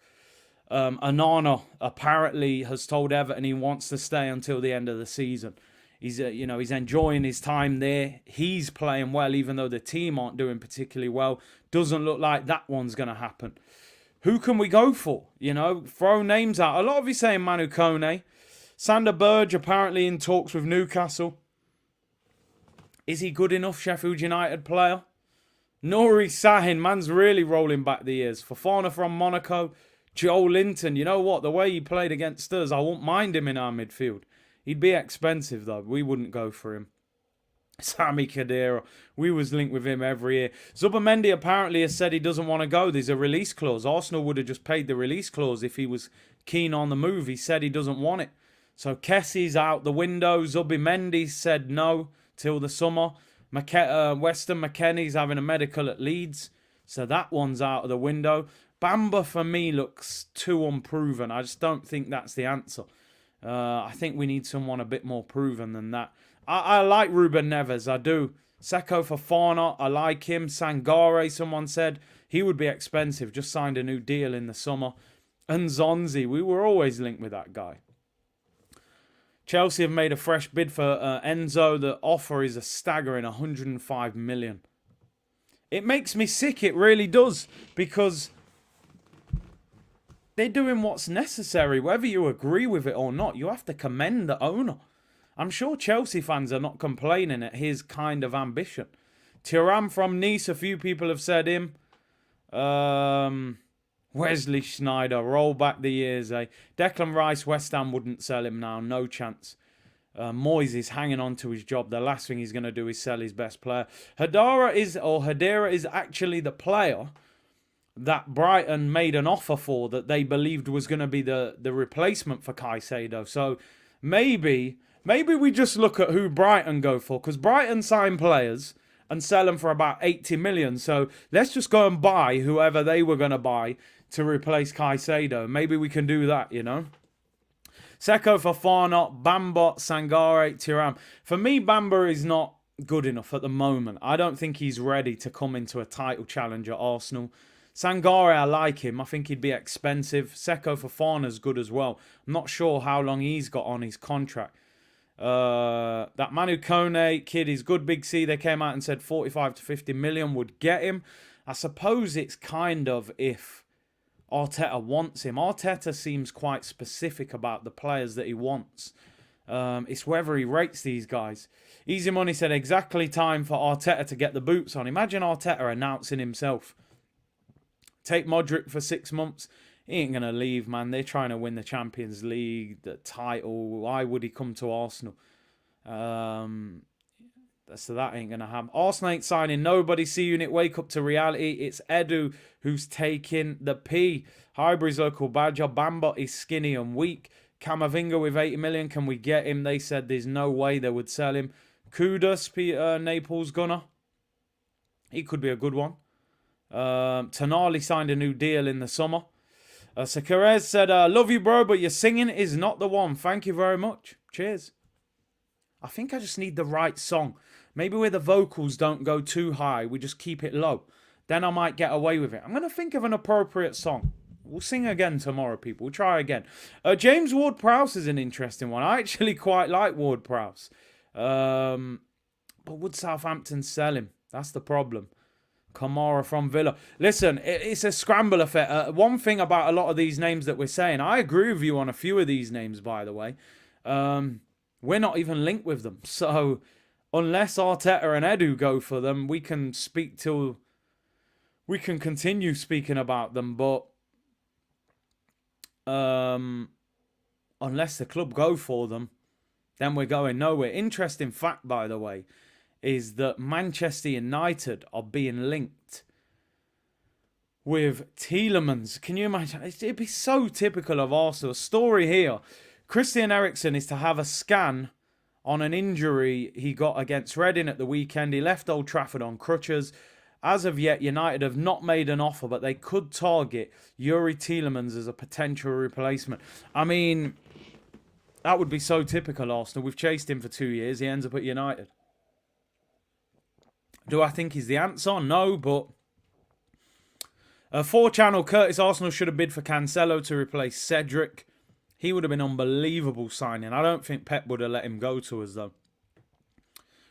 Onana apparently has told Everton he wants to stay until the end of the season. He's enjoying his time there. He's playing well, even though the team aren't doing particularly well. Doesn't look like that one's going to happen. Who can we go for? Throw names out. A lot of you saying Manu Kone. Sander Berge apparently in talks with Newcastle. Is he good enough Sheffield United player? Nuri Sahin, man's really rolling back the years. Fofana from Monaco. Joel Linton, you know what? The way he played against us, I won't mind him in our midfield. He'd be expensive, though. We wouldn't go for him. Sami Khedira. We was linked with him every year. Zubimendi apparently has said he doesn't want to go. There's a release clause. Arsenal would have just paid the release clause if he was keen on the move. He said he doesn't want it. So Kessie's out the window. Zubimendi said no till the summer. Weston McKennie's having a medical at Leeds. So that one's out of the window. Bamba, for me, looks too unproven. I just don't think that's the answer. I think we need someone a bit more proven than that. I like Ruben Neves, I do. Seko Fofana, I like him. Sangare, someone said. He would be expensive. Just signed a new deal in the summer. And Zonzi, we were always linked with that guy. Chelsea have made a fresh bid for Enzo. The offer is a staggering 105 million. It makes me sick, it really does. Because they're doing what's necessary. Whether you agree with it or not, you have to commend the owner. I'm sure Chelsea fans are not complaining at his kind of ambition. Thuram from Nice, a few people have said him. Wesley Sneijder, roll back the years, eh? Declan Rice, West Ham wouldn't sell him now, no chance. Moyes is hanging on to his job. The last thing he's going to do is sell his best player. Hadera is actually the player that Brighton made an offer for that they believed was going to be the replacement for Caicedo. So maybe we just look at who Brighton go for, because Brighton sign players and sell them for about 80 million. So let's just go and buy whoever they were going to buy to replace Caicedo. Maybe we can do that, you know. Seko Fofana, Bamba, Sangare, Thuram. For me, Bamba is not good enough at the moment. I don't think he's ready to come into a title challenge at Arsenal. Sangare, I like him. I think he'd be expensive. Seko Fofana's good as well. I'm not sure how long he's got on his contract. That Manu Kone kid is good. Big C, they came out and said 45 to 50 million would get him. I suppose it's kind of if Arteta wants him. Arteta seems quite specific about the players that he wants. It's whether he rates these guys. Easy Money said exactly time for Arteta to get the boots on. Imagine Arteta announcing himself. Take Modric for 6 months. He ain't going to leave, man. They're trying to win the Champions League, the title. Why would he come to Arsenal? So that ain't going to happen. Arsenal ain't signing nobody. C-Unit, wake up to reality. It's Edu who's taking the P. Highbury's local badger. Bamba is skinny and weak. Camavinga with 80 million. Can we get him? They said there's no way they would sell him. Kudus, Naples gunner. He could be a good one. Tonali signed a new deal in the summer. Sakarez said, love you, bro, but your singing is not the one. Thank you very much. Cheers. I think I just need the right song. Maybe where the vocals don't go too high, we just keep it low. Then I might get away with it. I'm going to think of an appropriate song. We'll sing again tomorrow, people. We'll try again. James Ward-Prowse is an interesting one. I actually quite like Ward-Prowse. But would Southampton sell him? That's the problem. Kamara from Villa. Listen, it's a scramble affair. One thing about a lot of these names that we're saying, I agree with you on a few of these names, by the way. We're not even linked with them. So unless Arteta and Edu go for them, we can continue speaking about them. But unless the club go for them, then we're going nowhere. Interesting fact, by the way, is that Manchester United are being linked with Tielemans. Can you imagine? It'd be so typical of Arsenal. A story here. Christian Eriksen is to have a scan on an injury he got against Reading at the weekend. He left Old Trafford on crutches. As of yet, United have not made an offer, but they could target Yuri Tielemans as a potential replacement. I mean, that would be so typical Arsenal. We've chased him for 2 years. He ends up at United. Do I think he's the answer? No, but 4-channel Curtis Arsenal should have bid for Cancelo to replace Cedric. He would have been unbelievable signing. I don't think Pep would have let him go to us, though.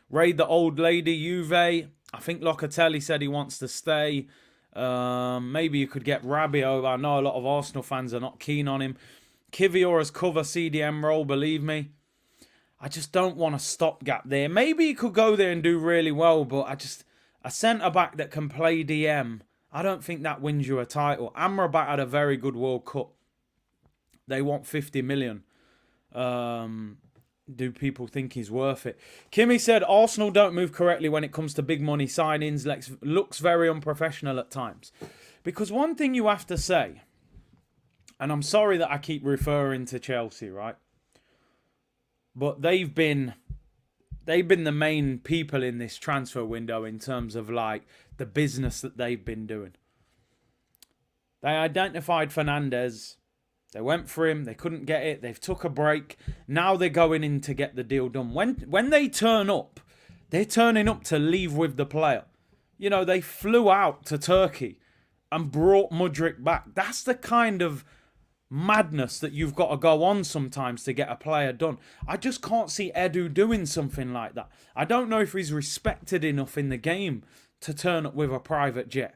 Raid the old lady, Juve. I think Locatelli said he wants to stay. Maybe you could get Rabiot. I know a lot of Arsenal fans are not keen on him. Kivior as cover CDM role, believe me. I just don't want a stopgap there. Maybe he could go there and do really well, but a centre-back that can play DM, I don't think that wins you a title. Amrabat had a very good World Cup. They want 50 million. Do people think he's worth it? Kimmy said, Arsenal don't move correctly when it comes to big money signings. Looks very unprofessional at times. Because one thing you have to say, and I'm sorry that I keep referring to Chelsea, right? But they've been the main people in this transfer window in terms of like the business that they've been doing. They identified Fernandes. They went for him. They couldn't get it. They've took a break. Now they're going in to get the deal done. When they turn up, They're turning up to leave with the player. You know, they flew out to Turkey and brought Mudryk back. That's the kind of madness that you've got to go on sometimes to get a player done. I just can't see Edu doing something like that. I don't know if he's respected enough in the game to turn up with a private jet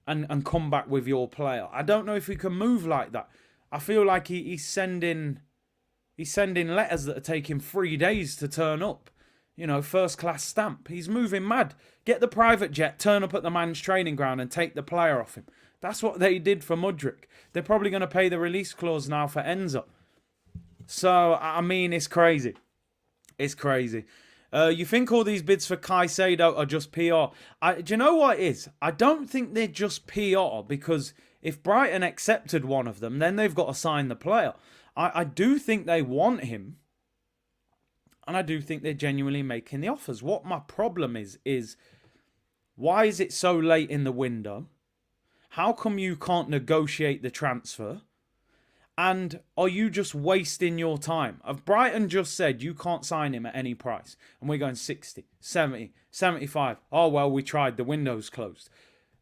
and come back with your player. I don't know if he can move like that. I feel like he's sending letters that are taking 3 days to turn up. You know, first class stamp. He's moving mad. Get the private jet, turn up at the man's training ground and take the player off him. That's what they did for Mudryk. They're probably going to pay the release clause now for Enzo. So, I mean, it's crazy. It's crazy. You think all these bids for Caicedo are just PR? Do you know what it is? I don't think they're just PR, because if Brighton accepted one of them, then they've got to sign the player. I do think they want him. And I do think they're genuinely making the offers. What my problem is why is it so late in the window? How come you can't negotiate the transfer? And are you just wasting your time? Brighton just said you can't sign him at any price. And we're going 60, 70, 75. Oh, well, we tried. The window's closed.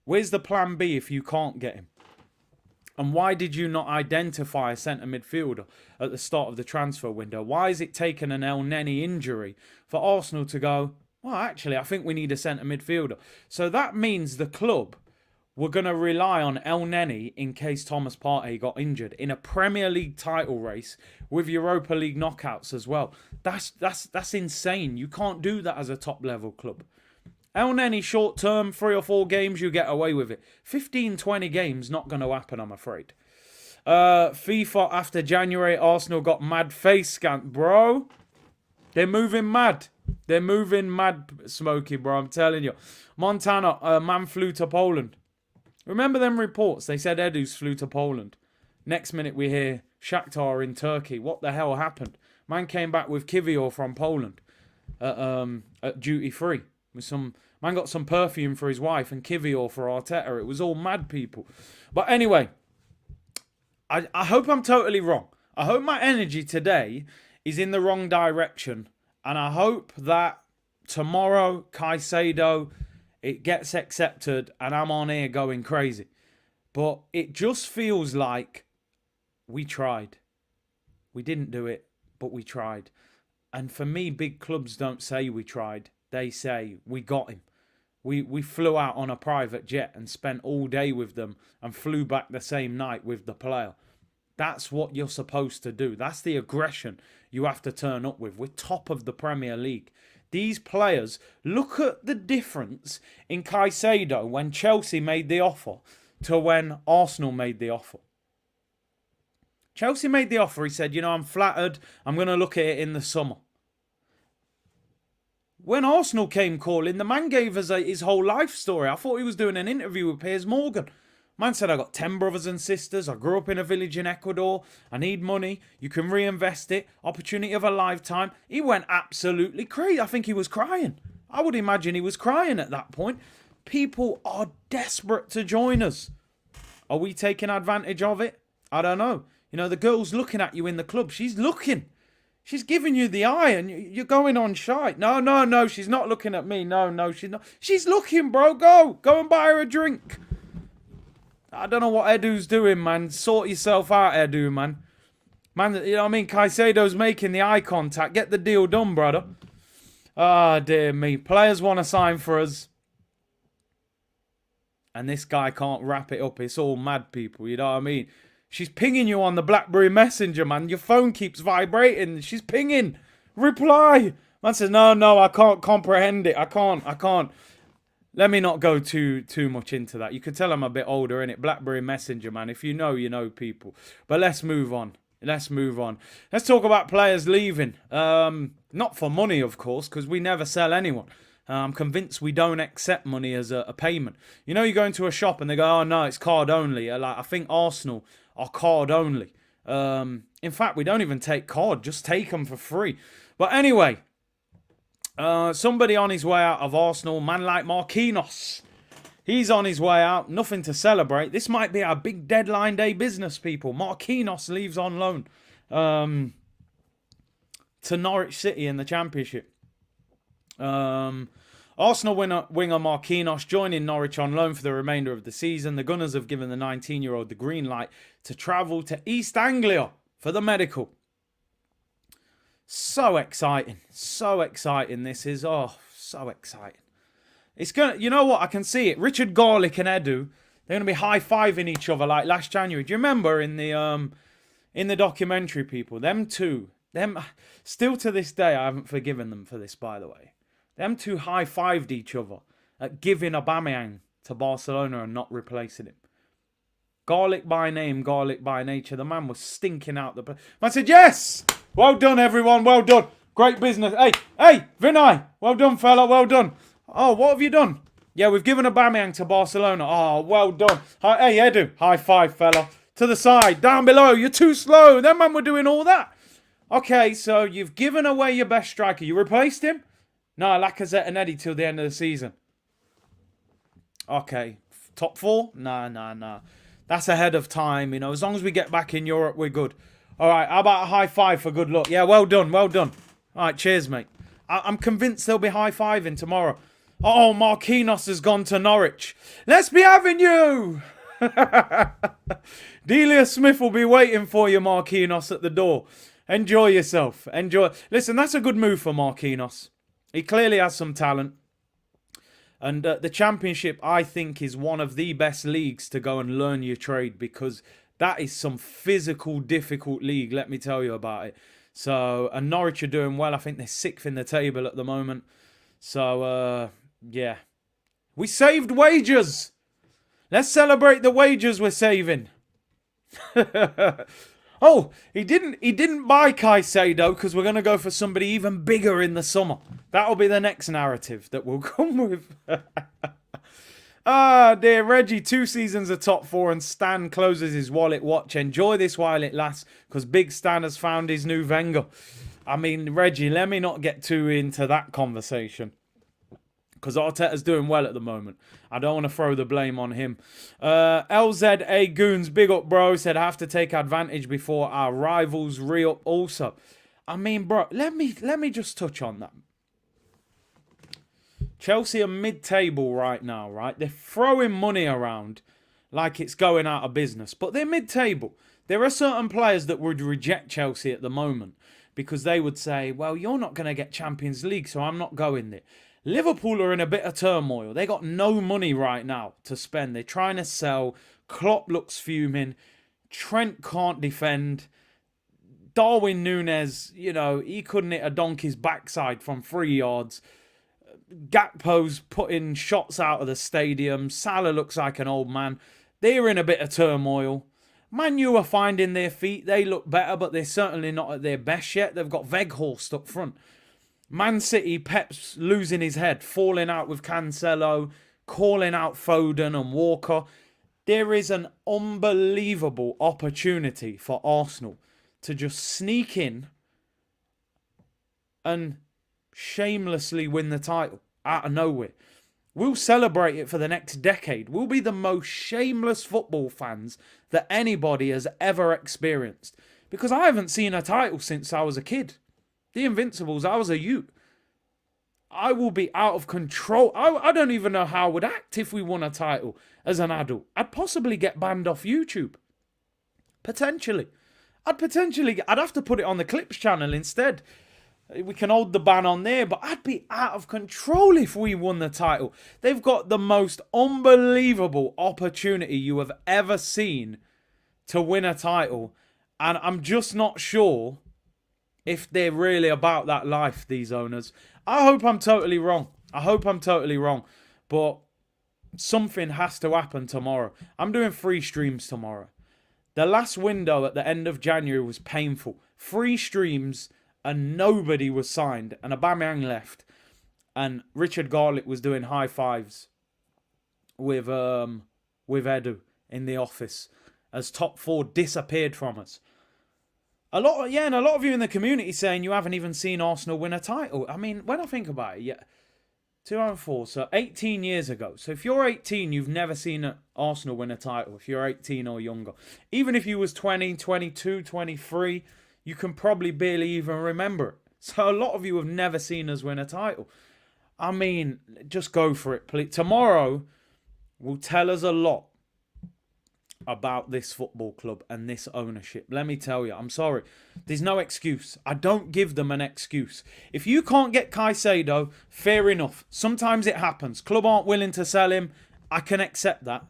Where's the plan B if you can't get him? And why did you not identify a centre midfielder at the start of the transfer window? Why is it taken an El Neni injury for Arsenal to go, well, actually, I think we need a centre midfielder? So that means the club were going to rely on El Neni in case Thomas Partey got injured in a Premier League title race with Europa League knockouts as well. That's insane. You can't do that as a top-level club. El Neni short term, 3 or 4 games, you get away with it. 15, 20 games, not going to happen, I'm afraid. FIFA after January, Arsenal got mad face scan. Bro, they're moving mad. They're moving mad, Smokey, bro, I'm telling you. Montana, man flew to Poland. Remember them reports? They said Edu's flew to Poland. Next minute we hear Shakhtar in Turkey. What the hell happened? Man came back with Kivior from Poland at duty free. Man got some perfume for his wife and Kivior for Arteta. It was all mad people. But anyway, I hope I'm totally wrong. I hope my energy today is in the wrong direction. And I hope that tomorrow, Caicedo, it gets accepted and I'm on here going crazy. But it just feels like we tried. We didn't do it, but we tried. And for me, big clubs don't say we tried. They say we got him. We flew out on a private jet and spent all day with them and flew back the same night with the player. That's what you're supposed to do. That's the aggression you have to turn up with. We're top of the Premier League. These players, look at the difference in Caicedo when Chelsea made the offer to when Arsenal made the offer. Chelsea made the offer. He said, you know, I'm flattered. I'm going to look at it in the summer. When Arsenal came calling, the man gave us his whole life story. I thought he was doing an interview with Piers Morgan. Man said, I got 10 brothers and sisters. I grew up in a village in Ecuador. I need money. You can reinvest it. Opportunity of a lifetime. He went absolutely crazy. I think he was crying. I would imagine he was crying at that point. People are desperate to join us. Are we taking advantage of it? I don't know. You know, the girl's looking at you in the club. She's looking. She's giving you the eye and you're going on shy. No, she's not looking at me. No, she's not. She's looking, bro. Go and buy her a drink. I don't know what Edu's doing, man. Sort yourself out, Edu, man. Man, you know what I mean? Caicedo's making the eye contact. Get the deal done, brother. Ah, dear me. Players want to sign for us. And this guy can't wrap it up. It's all mad people, you know what I mean? She's pinging you on the BlackBerry Messenger, man. Your phone keeps vibrating. She's pinging. Reply. Man says, no, I can't comprehend it. I can't. Let me not go too much into that. You can tell I'm a bit older, innit? BlackBerry Messenger, man. If you know people. But let's move on. Let's talk about players leaving. Not for money, of course, because we never sell anyone. I'm convinced we don't accept money as a payment. You know, you go into a shop and they go, oh, no, it's card only. I think Arsenal are card only. In fact, we don't even take card. Just take them for free. But anyway, somebody on his way out of Arsenal, man like Marquinhos. He's on his way out. Nothing to celebrate. This might be our big deadline day business, people. Marquinhos leaves on loan to Norwich City in the Championship. Arsenal winger Marquinhos joining Norwich on loan for the remainder of the season. The Gunners have given the 19-year-old the green light to travel to East Anglia for the medical. So exciting. So exciting this is. Oh, so exciting. It's gonna, you know what? I can see it. Richard Garlick and Edu, they're gonna be high-fiving each other like last January. Do you remember in the documentary, people? Them two, still to this day, I haven't forgiven them for this, by the way. Them two high-fived each other at giving Aubameyang to Barcelona and not replacing him. Garlic by name, Garlic by nature. The man was stinking out the... I said, yes! Well done, everyone. Well done. Great business. Hey, Vinay. Well done, fella. Well done. Oh, what have you done? Yeah, we've given Aubameyang to Barcelona. Oh, well done. Hey, Edu. High five, fella. To the side. Down below. You're too slow. That man were doing all that. Okay, so you've given away your best striker. You replaced him? No, Lacazette and Eddie till the end of the season. Okay. Top 4? Nah. That's ahead of time. You know, as long as we get back in Europe, we're good. All right, how about a high five for good luck? Yeah, well done. All right, cheers, mate. I'm convinced they'll be high-fiving tomorrow. Oh, Marquinhos has gone to Norwich. Let's be having you. Delia Smith will be waiting for you, Marquinhos, at the door. Enjoy yourself. Enjoy. Listen, that's a good move for Marquinhos. He clearly has some talent. And the Championship, I think, is one of the best leagues to go and learn your trade, because that is some physical, difficult league, let me tell you about it. So, and Norwich are doing well. I think they're 6th in the table at the moment. So, yeah. We saved wages. Let's celebrate the wages we're saving. Oh, he didn't buy Caicedo because we're going to go for somebody even bigger in the summer. That'll be the next narrative that we'll come with. Ah, dear Reggie, 2 seasons of top 4 and Stan closes his wallet watch. Enjoy this while it lasts, because Big Stan has found his new Wenger. I mean, Reggie, let me not get too into that conversation, because Arteta's doing well at the moment. I don't want to throw the blame on him. LZA Goons, big up, bro. Said, I have to take advantage before our rivals re-up also. I mean, bro, let me just touch on that. Chelsea are mid-table right now, right? They're throwing money around like it's going out of business, but they're mid-table. There are certain players that would reject Chelsea at the moment because they would say, well, you're not going to get Champions League, so I'm not going there. Liverpool are in a bit of turmoil. They got no money right now to spend. They're trying to sell. Klopp looks fuming. Trent can't defend. Darwin Núñez, you know, he couldn't hit a donkey's backside from 3 yards. Gakpo's putting shots out of the stadium. Salah looks like an old man. They're in a bit of turmoil. Man U are finding their feet. They look better, but they're certainly not at their best yet. They've got Weghorst up front. Man City, Pep's losing his head, falling out with Cancelo, calling out Foden and Walker. There is an unbelievable opportunity for Arsenal to just sneak in and shamelessly win the title out of nowhere. We'll celebrate it for the next decade. We'll be the most shameless football fans that anybody has ever experienced. Because I haven't seen a title since I was a kid. The Invincibles, I was a youth. I will be out of control. I don't even know how I would act if we won a title as an adult. I'd possibly get banned off YouTube. Potentially. I'd have to put it on the Clips channel instead. We can hold the ban on there, but I'd be out of control if we won the title. They've got the most unbelievable opportunity you have ever seen to win a title. And I'm just not sure if they're really about that life, these owners. I hope I'm totally wrong. But something has to happen tomorrow. I'm doing 3 streams tomorrow. The last window at the end of January was painful. 3 streams and nobody was signed. And Aubameyang left. And Richard Garlick was doing high fives with Edu in the office as top 4 disappeared from us. And a lot of you in the community saying you haven't even seen Arsenal win a title. I mean, when I think about it, yeah, 2004, so 18 years ago. So if you're 18, you've never seen Arsenal win a title. If you're 18 or younger, even if you was 20, 22, 23, you can probably barely even remember it. So a lot of you have never seen us win a title. I mean, just go for it, please. Tomorrow will tell us a lot about this football club and this ownership. Let me tell you, I'm sorry. There's no excuse. I don't give them an excuse. If you can't get Caicedo, fair enough. Sometimes it happens. Club aren't willing to sell him. I can accept that.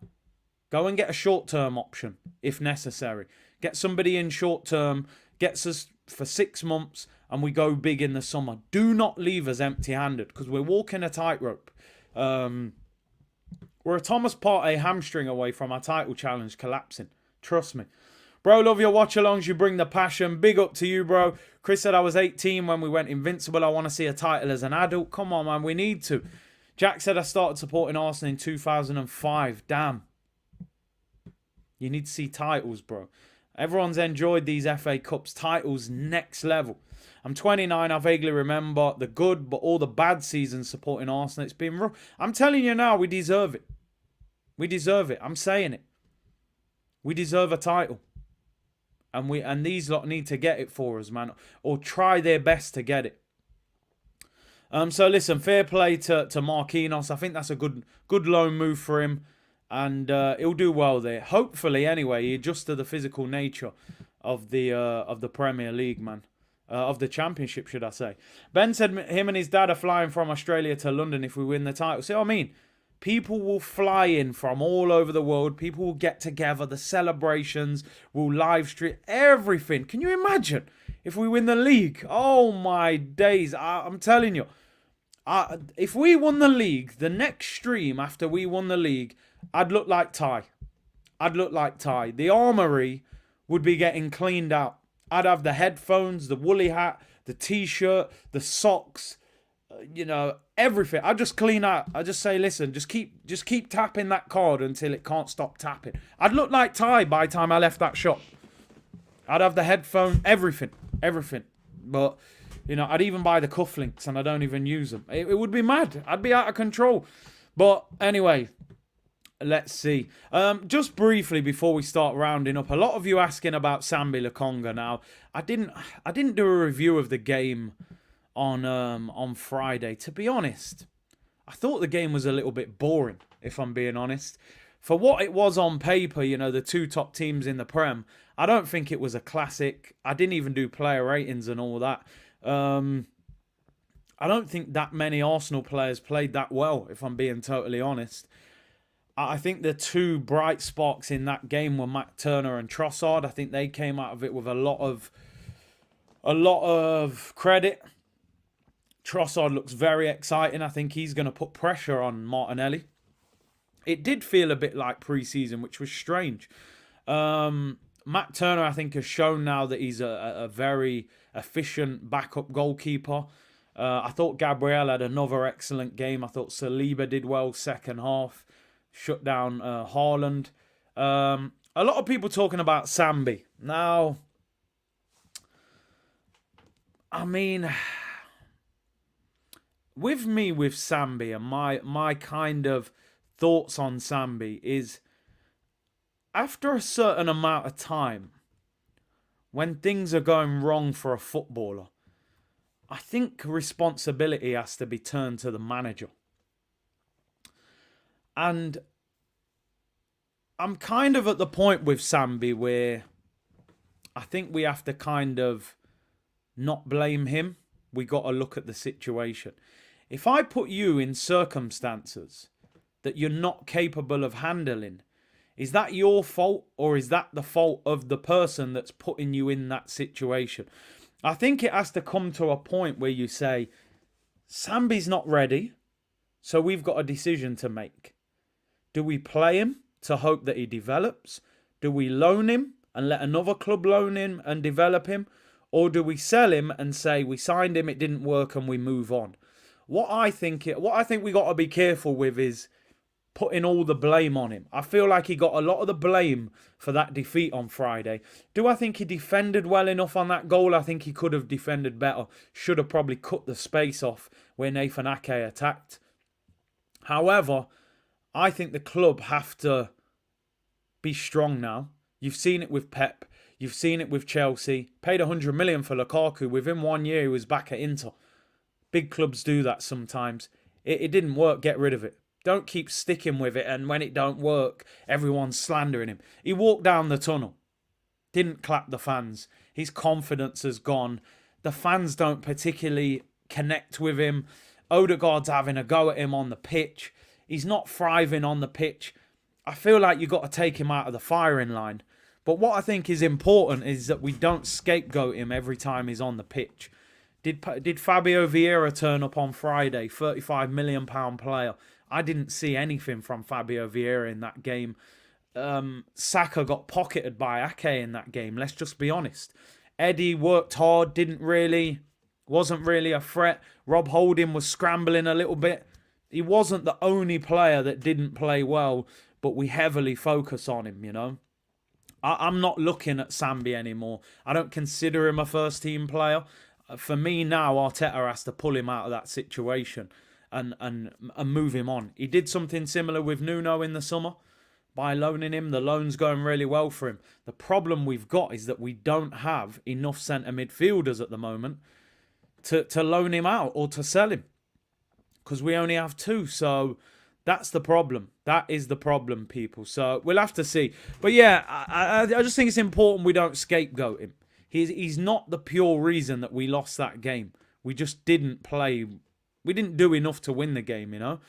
Go and get a short-term option if necessary. Get somebody in short-term, gets us for 6 months, and we go big in the summer. Do not leave us empty-handed because we're walking a tightrope. We're a Thomas Partey hamstring away from our title challenge collapsing. Trust me. Bro, love your watch-alongs. You bring the passion. Big up to you, bro. Chris said I was 18 when we went invincible. I want to see a title as an adult. Come on, man. We need to. Jack said I started supporting Arsenal in 2005. Damn. You need to see titles, bro. Everyone's enjoyed these FA Cups. Titles, next level. I'm 29. I vaguely remember the good, but all the bad seasons supporting Arsenal. It's been rough. I'm telling you now, we deserve it. We deserve it. I'm saying it. We deserve a title. And these lot need to get it for us, man. Or try their best to get it. So listen, fair play to Marquinhos. I think that's a good loan move for him. And he'll do well there. Hopefully, anyway, he adjusts to the physical nature of the Premier League, man. Of the Championship, should I say. Ben said him and his dad are flying from Australia to London if we win the title. See what I mean? People will fly in from all over the world. People will get together. The celebrations will live stream everything. Can you imagine if we win the league? Oh, my days. I'm telling you. If we won the league, the next stream after we won the league, I'd look like Ty. I'd look like Ty. The armory would be getting cleaned out. I'd have the headphones, the woolly hat, the t-shirt, the socks, everything. I'd just clean out. I'd just say, listen, just keep tapping that card until it can't stop tapping. I'd look like Ty by the time I left that shop. I'd have the headphone, everything. But, I'd even buy the cufflinks and I don't even use them. It would be mad. I'd be out of control. But anyway, let's see. Just briefly before we start rounding up, a lot of you asking about Sambi Lokonga. Now, I didn't do a review of the game on Friday. To be honest, I thought the game was a little bit boring, if I'm being honest. For what it was on paper, the two top teams in the Prem, I don't think it was a classic. I didn't even do player ratings and all that. I don't think that many Arsenal players played that well, if I'm being totally honest. I think the two bright sparks in that game were Matt Turner and Trossard. I think they came out of it with a lot of credit. Trossard looks very exciting. I think he's going to put pressure on Martinelli. It did feel a bit like pre-season, which was strange. Matt Turner, I think, has shown now that he's a very efficient backup goalkeeper. I thought Gabriel had another excellent game. I thought Saliba did well second half. Shut down Haaland. A lot of people talking about Sambi. Now, I mean, with Sambi and my kind of thoughts on Sambi is, after a certain amount of time, when things are going wrong for a footballer, I think responsibility has to be turned to the manager. And I'm kind of at the point with Sambi where I think we have to kind of not blame him. We got to look at the situation. If I put you in circumstances that you're not capable of handling, is that your fault or is that the fault of the person that's putting you in that situation? I think it has to come to a point where you say, Sambi's not ready, so we've got a decision to make. Do we play him to hope that he develops? Do we loan him and let another club loan him and develop him? Or do we sell him and say we signed him, it didn't work, and we move on? What I think we got to be careful with is putting all the blame on him. I feel like he got a lot of the blame for that defeat on Friday. Do I think he defended well enough on that goal? I think he could have defended better. Should have probably cut the space off where Nathan Ake attacked. However, I think the club have to be strong now. You've seen it with Pep. You've seen it with Chelsea. Paid 100 million for Lukaku. Within 1 year, he was back at Inter. Big clubs do that sometimes. It didn't work. Get rid of it. Don't keep sticking with it. And when it don't work, everyone's slandering him. He walked down the tunnel. Didn't clap the fans. His confidence has gone. The fans don't particularly connect with him. Odegaard's having a go at him on the pitch. He's not thriving on the pitch. I feel like you've got to take him out of the firing line. But what I think is important is that we don't scapegoat him every time he's on the pitch. Did Fabio Vieira turn up on Friday? £35 million player. I didn't see anything from Fabio Vieira in that game. Saka got pocketed by Ake in that game. Let's just be honest. Eddie worked hard, wasn't really a threat. Rob Holding was scrambling a little bit. He wasn't the only player that didn't play well, but we heavily focus on him, you know. I'm not looking at Sambi anymore. I don't consider him a first-team player. For me now, Arteta has to pull him out of that situation and move him on. He did something similar with Nuno in the summer by loaning him. The loan's going really well for him. The problem we've got is that we don't have enough centre midfielders at the moment to loan him out or to sell him, because we only have two. So that's the problem. That is the problem, people. So we'll have to see. But yeah, I just think it's important we don't scapegoat him. He's not the pure reason that we lost that game. We just didn't play. We didn't do enough to win the game, you know.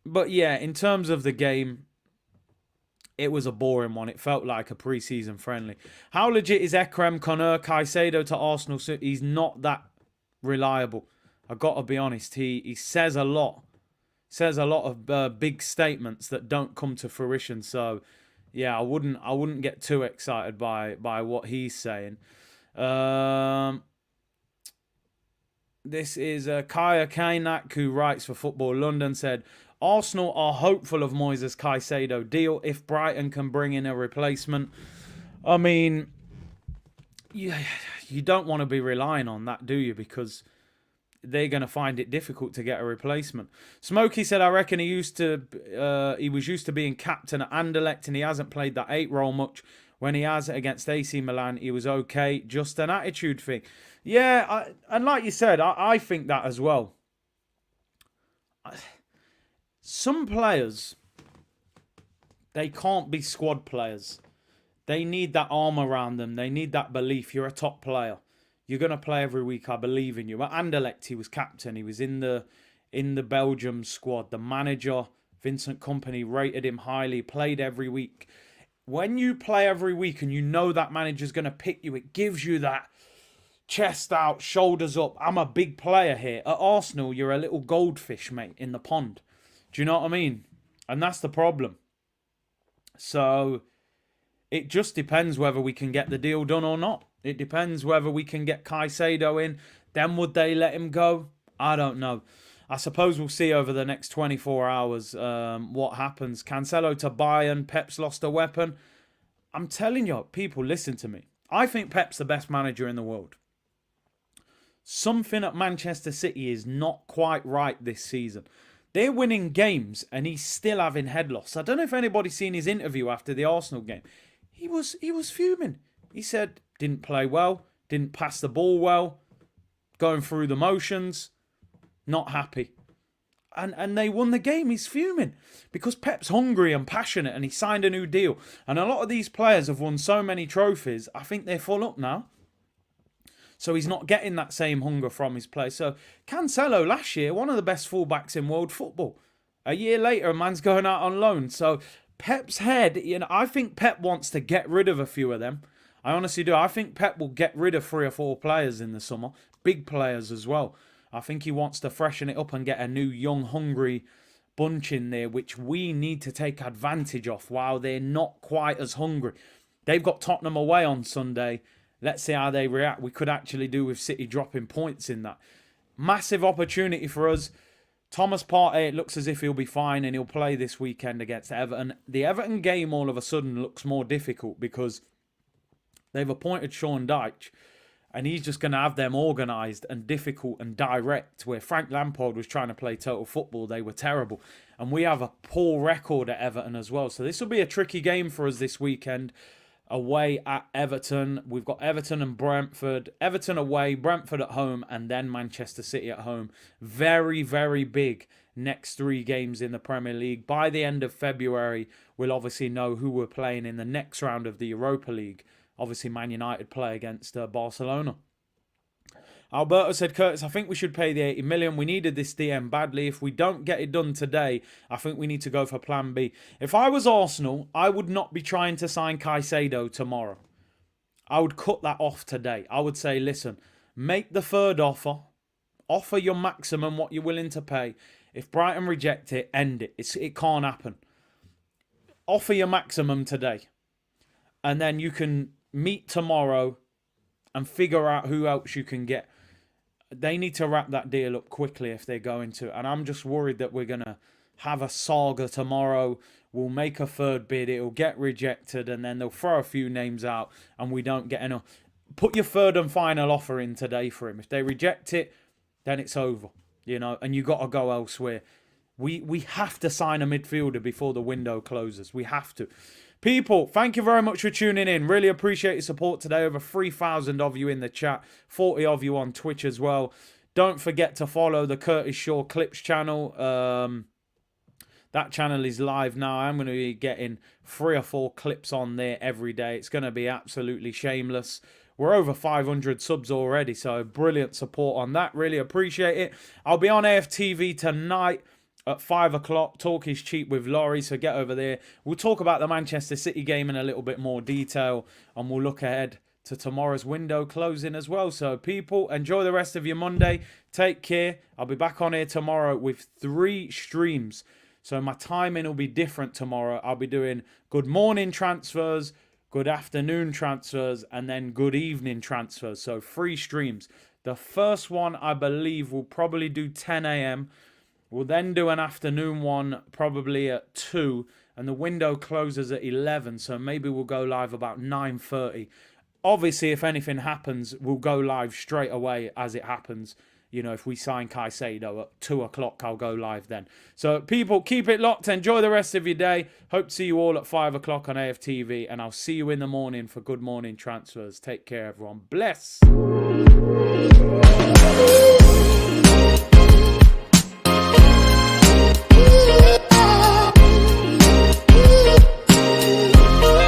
But yeah, in terms of the game, it was a boring one. It felt like a pre-season friendly. How legit is Ekrem Caicedo to Arsenal? So he's not that reliable. I got to be honest. He says a lot. Says a lot of big statements that don't come to fruition. So yeah, I wouldn't get too excited by what he's saying. This is Kaya Kainak, who writes for Football London, said, Arsenal are hopeful of Moises Caicedo deal if Brighton can bring in a replacement. I mean, you don't want to be relying on that, do you? Because they're going to find it difficult to get a replacement. Smokey said, I reckon he was used to being captain at Anderlecht and he hasn't played that 8 role much. When he has against AC Milan, he was okay. Just an attitude thing. Yeah, and like you said, I think that as well. Some players, they can't be squad players. They need that arm around them. They need that belief. You're a top player. You're going to play every week. I believe in you. At Anderlecht, he was captain. He was in the Belgium squad. The manager, Vincent Kompany, rated him highly. Played every week. When you play every week and you know that manager's going to pick you, it gives you that chest out, shoulders up. I'm a big player here. At Arsenal, you're a little goldfish, mate, in the pond. Do you know what I mean? And that's the problem. So it just depends whether we can get the deal done or not. It depends whether we can get Caicedo in. Then would they let him go? I don't know. I suppose we'll see over the next 24 hours what happens. Cancelo to Bayern. Pep's lost a weapon. I'm telling you, people, listen to me. I think Pep's the best manager in the world. Something at Manchester City is not quite right this season. They're winning games and he's still having head loss. I don't know if anybody's seen his interview after the Arsenal game. He was fuming. He said, didn't play well, didn't pass the ball well, going through the motions, not happy. And they won the game. He's fuming because Pep's hungry and passionate and he signed a new deal. And a lot of these players have won so many trophies, I think they're full up now. So he's not getting that same hunger from his play. So Cancelo last year, one of the best fullbacks in world football. A year later, a man's going out on loan. So Pep's head, I think Pep wants to get rid of a few of them. I honestly do. I think Pep will get rid of 3 or 4 players in the summer. Big players as well. I think he wants to freshen it up and get a new, young, hungry bunch in there, which we need to take advantage of while they're not quite as hungry. They've got Tottenham away on Sunday. Let's see how they react. We could actually do with City dropping points in that. Massive opportunity for us. Thomas Partey, it looks as if he'll be fine and he'll play this weekend against Everton. The Everton game all of a sudden looks more difficult because they've appointed Sean Dyche and he's just going to have them organised and difficult and direct, where Frank Lampard was trying to play total football. They were terrible. And we have a poor record at Everton as well. So this will be a tricky game for us this weekend. away at Everton. We've got Everton and Brentford. Everton away, Brentford at home, and then Manchester City at home. Very, very big next 3 games in the Premier League. By the end of February, we'll obviously know who we're playing in the next round of the Europa League. Obviously, Man United play against Barcelona. Alberto said, Curtis, I think we should pay the 80 million. We needed this DM badly. If we don't get it done today, I think we need to go for plan B. If I was Arsenal, I would not be trying to sign Caicedo tomorrow. I would cut that off today. I would say, listen, make the third offer. Offer your maximum, what you're willing to pay. If Brighton reject it, end it. It can't happen. Offer your maximum today. And then you can meet tomorrow and figure out who else you can get. They need to wrap that deal up quickly if they're going to. And I'm just worried that we're going to have a saga tomorrow. We'll make a third bid. It'll get rejected. And then they'll throw a few names out. And we don't get enough. Put your third and final offer in today for him. If they reject it, then it's over. You know, and you got to go elsewhere. We have to sign a midfielder before the window closes. We have to. People, thank you very much for tuning in. Really appreciate your support today. Over 3,000 of you in the chat. 40 of you on Twitch as well. Don't forget to follow the Curtis Shaw Clips channel. That channel is live now. I'm going to be getting 3 or 4 clips on there every day. It's going to be absolutely shameless. We're over 500 subs already, so brilliant support on that. Really appreciate it. I'll be on AFTV tonight at 5 o'clock. Talk is cheap with Laurie, so get over there. We'll talk about the Manchester City game in a little bit more detail, and we'll look ahead to tomorrow's window closing as well. So people, enjoy the rest of your Monday. Take care. I'll be back on here tomorrow with 3 streams. So my timing will be different tomorrow. I'll be doing good morning transfers, good afternoon transfers, and then good evening transfers. So 3 streams. The first one, I believe, will probably do 10 a.m. We'll then do an afternoon one probably at 2. And the window closes at 11. So maybe we'll go live about 9:30. Obviously, if anything happens, we'll go live straight away as it happens. You know, if we sign Caicedo at 2 o'clock, I'll go live then. So, people, keep it locked. Enjoy the rest of your day. Hope to see you all at 5 o'clock on AFTV. And I'll see you in the morning for good morning transfers. Take care, everyone. Bless.